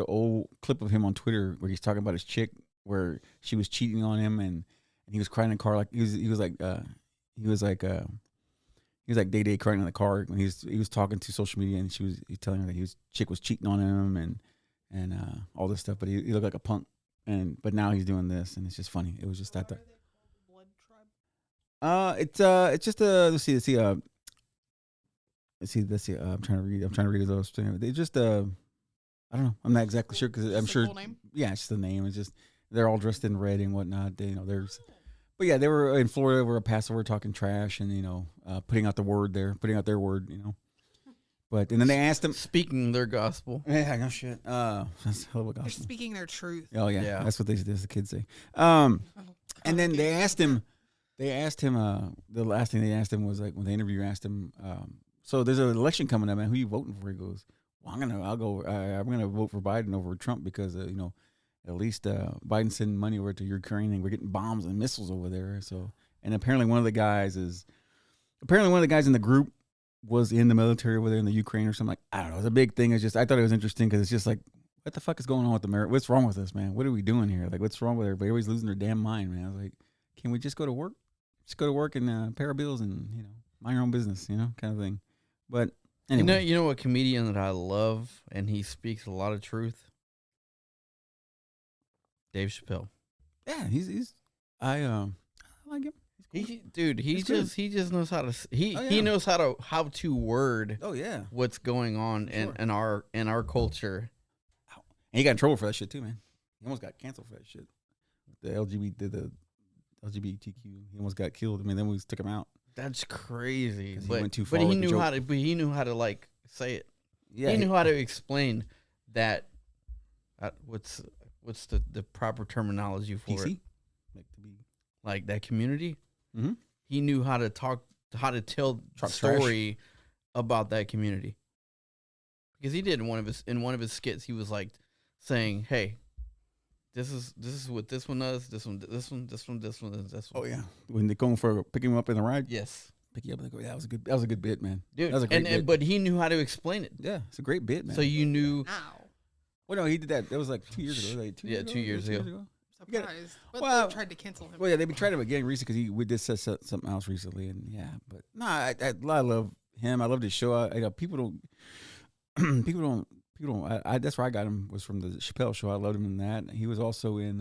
old clip of him on Twitter where he's talking about his chick where she was cheating on him, and he was crying in the car like he was like day crying in the car when he was talking to social media, and he was telling her that chick was cheating on him and all this stuff, but he looked like a punk, but now he's doing this, and it's just funny. It was just that. It's just let's see. I'm trying to read those things. They just I don't know. I'm not exactly sure because I'm sure. Name? Yeah, it's just the name. It's just they're all dressed in red and whatnot. There's. But yeah, they were in Florida. We're a Passover talking trash and putting out their word. But and then they asked him Speaking their gospel. Yeah, no shit. That's a hell of a They're gospel. speaking their truth. Oh yeah, Yeah. that's what the kids say. And then they asked him. The last thing they asked him was like when the interviewer asked him. So there's an election coming up, man. Who you voting for? He goes, well, I'm gonna vote for Biden over Trump because at least Biden's sending money over to Ukraine and we're getting bombs and missiles over there. So and apparently one of the guys in the group was in the military over there in the Ukraine or something. Like I don't know. It's a big thing. It's just I thought it was interesting because it's just like what the fuck is going on with America? What's wrong with us, man? What are we doing here? Like what's wrong with everybody? Everybody's losing their damn mind, man. I was like, can we just go to work? Just go to work and pay our bills and mind your own business, kind of thing. But anyway, You know what comedian that I love and he speaks a lot of truth? Dave Chappelle. yeah, he's I like him. He He's good. just knows how to he Oh, yeah. he knows how to word Oh yeah, what's going on Sure. in our culture. and he got in trouble for that shit too, man. He almost got canceled for that shit. The LGBTQ, he almost got killed. I mean, then we took him out. That's crazy. 'Cause he But went too far he with the knew joke. how to. But he knew how to like say it. Yeah, he knew how to explain that. What's the proper terminology for PC, it? like to be. Like that community. Mhm. He knew how to tell the Talk story about that community. Because he did in one of his skits, he was like saying, "Hey, this is what this one does. This one, and this one." Oh yeah, when they're going for picking him up in the ride, Yes, pick you up. And go, that was a good bit, man. dude. That was a great bit. But he knew how to explain it. Yeah, it's a great bit, man. So you knew. Now, well, no, he did that. That was like 2 years ago. Like 2 years ago? 2 years ago. You gotta- surprised. But well, they tried to cancel him. Well, yeah, they've been trying him again recently because we did say something else recently, and yeah, but no, I love him. I love the show. People don't. That's where I got him was from the Chappelle show. I loved him in that. He was also in.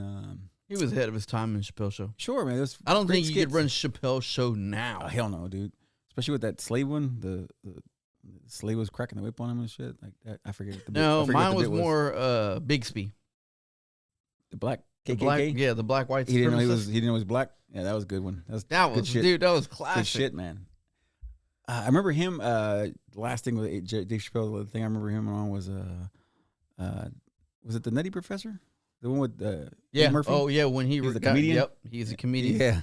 He was ahead of his time in Chappelle Show. Sure, man. I don't think you skits. could run Chappelle Show now. Oh, hell no, dude. Especially with that slave one. The slave was cracking the whip on him and shit like that. I forget. No, mine was bit more Bixby. the black The KKK. the black white. He didn't know he supremacist. didn't know he was black. Yeah, that was a good one. That good was shit. dude. That was Good classic. shit, man. I remember him. Last thing with Dave Chappelle. The thing I remember him on was it the Nutty Professor? The one with Yeah. Murphy? Oh yeah. When He's a comedian? Yep. He's a comedian. Yeah,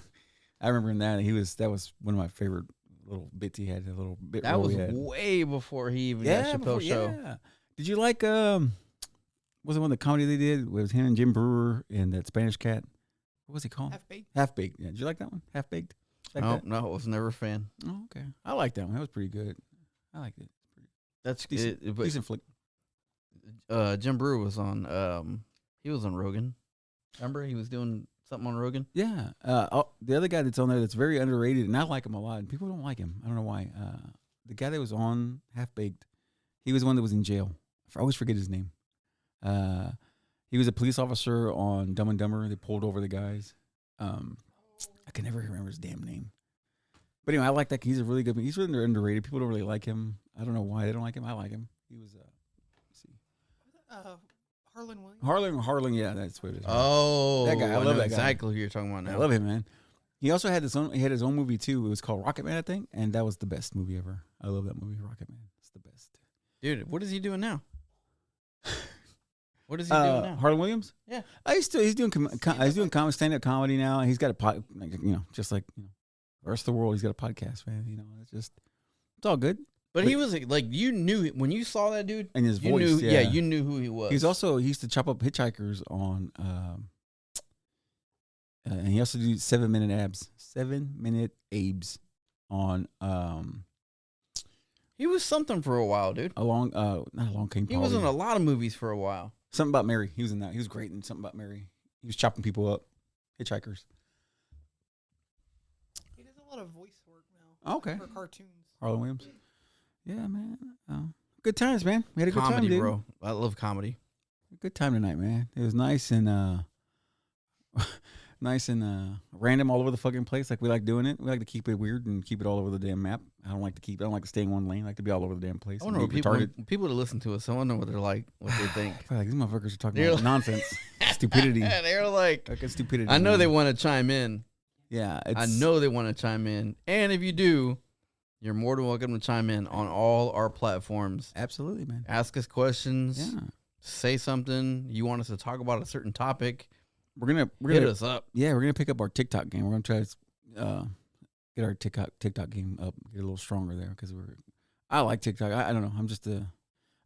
I remember him that was one of my favorite little bits he had. A little bit That role was he had. way before he even Yeah, got Chappelle before- Show. yeah. Did you like was it one of the comedy they did? It was him and Jim Brewer and that Spanish cat. What was he called? Half baked. Half Baked. Yeah. Did you like that one? Half Baked. Like no, that? no, I was never a fan. Oh, okay. I like that one. That was pretty good. I liked it. That's Decent, it, but decent flick. Jim Brewer was on. He was on Rogan. Remember, he was doing something on Rogan. Yeah. The other guy that's on there that's very underrated, and I like him a lot, and people don't like him. I don't know why. The guy that was on Half Baked, he was the one that was in jail. I always forget his name. He was a police officer on Dumb and Dumber. They pulled over the guys. I can never remember his damn name. But anyway, I like that. He's a really good. He's really underrated. People don't really like him. I don't know why they don't like him. I like him. He was. Let's see. Harlan Williams. Harlan. Yeah, that's what it is. Oh, That guy. I love know that guy. exactly who you're talking about now. I love him, man. He also had his own. He had his own movie too. It was called Rocket Man, I think, and that was the best movie ever. I love that movie, Rocket Man. It's the best. Dude, what is he doing now? What is he doing now? Harlan Williams. Yeah, He's doing stand-up comedy now. He's got a pod, just like the rest of the world. He's got a podcast, man. It's all good. But he was like, you knew when you saw that dude And his you voice, knew, yeah. you knew who he was. He used to chop up hitchhikers on, and he also do 7-minute abs. 7-minute abs on He was something for a while, dude. not Along Came He was in Polly. a lot of movies for a while. Something About Mary. He was in that. He was great in Something About Mary. He was chopping people up, hitchhikers. He does a lot of voice work now. Okay. For cartoons. Harlan Williams. Yeah, man. Good times, man. We had a good Comedy, time, dude. bro. I love comedy. Good time tonight, man. It was nice and random all over the fucking place. Like we like doing it. We like to keep it weird and keep it all over the damn map. I don't like to stay in one lane. I like to be all over the damn place. I wonder what people that listen to us. I wonder what they're like, what they think. I feel like these motherfuckers are talking They're about nonsense, stupidity. They're like, Fucking stupidity. I know man. they want to chime in. Yeah, I know they want to chime in. And if you do, you're more than welcome to chime in on all our platforms. Absolutely, man. Ask us questions. Yeah, Say something. You want us to talk about a certain topic. we're gonna Hit us up. Yeah, we're gonna pick up our TikTok game. We're gonna try to get our TikTok game up, get a little stronger there because I like TikTok. I don't know.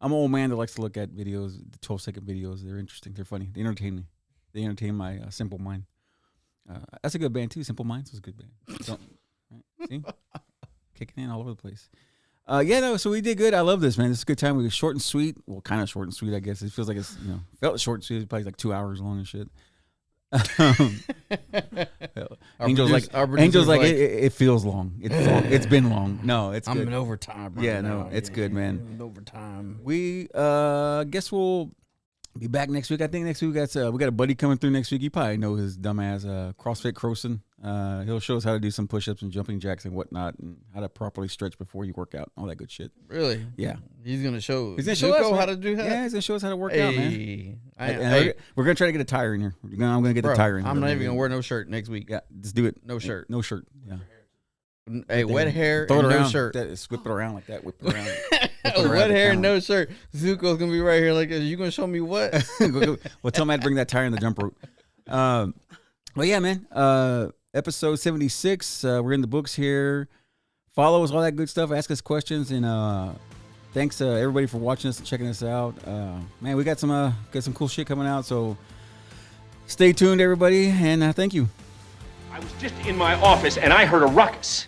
I'm an old man that likes to look at videos, the 12-second videos. They're interesting. They're funny. They entertain me. They entertain my simple mind. That's a good band too. Simple Minds was a good band. Right? See, kicking in all over the place. So we did good. I love this, man. This is a good time. We were short and sweet. Well, kind of short and sweet, I guess. It feels like it's felt short and sweet. It's probably like 2 hours long and shit. Angel's like it feels long. It's long. It's been long. No, it's I'm good. in overtime. Right Yeah, now. no, it's good, man. I'm in overtime. We guess we'll be back next week. I think next week we got a buddy coming through next week. You probably know his dumbass CrossFit Croson. He'll show us how to do some push-ups and jumping jacks and whatnot, and how to properly stretch before you work out, all that good shit. Really? Yeah, He's gonna show. he's gonna show us how to do that. Yeah, he's gonna show us how to work out, man. Hey, And we're gonna try to get a tire in here. I'm gonna get bro, the tire in here. I'm not even gonna wear no shirt next week. Yeah, just do it. No shirt. No shirt. Yeah. Hey, wet hair Throw and it no around. shirt. Just whip it around like that. Whip it around. Whip it around Wet the hair and counter. no shirt. Zuko's gonna be right here. Like, are you gonna show me what? Well, tell Matt to bring that tire in the jump rope. Well, yeah, man. Episode 76. We're in the books here. Follow us, all that good stuff. Ask us questions, and thanks everybody for watching us and checking us out. Man, we got some cool shit coming out. So stay tuned, everybody, and thank you. I was just in my office and I heard a ruckus.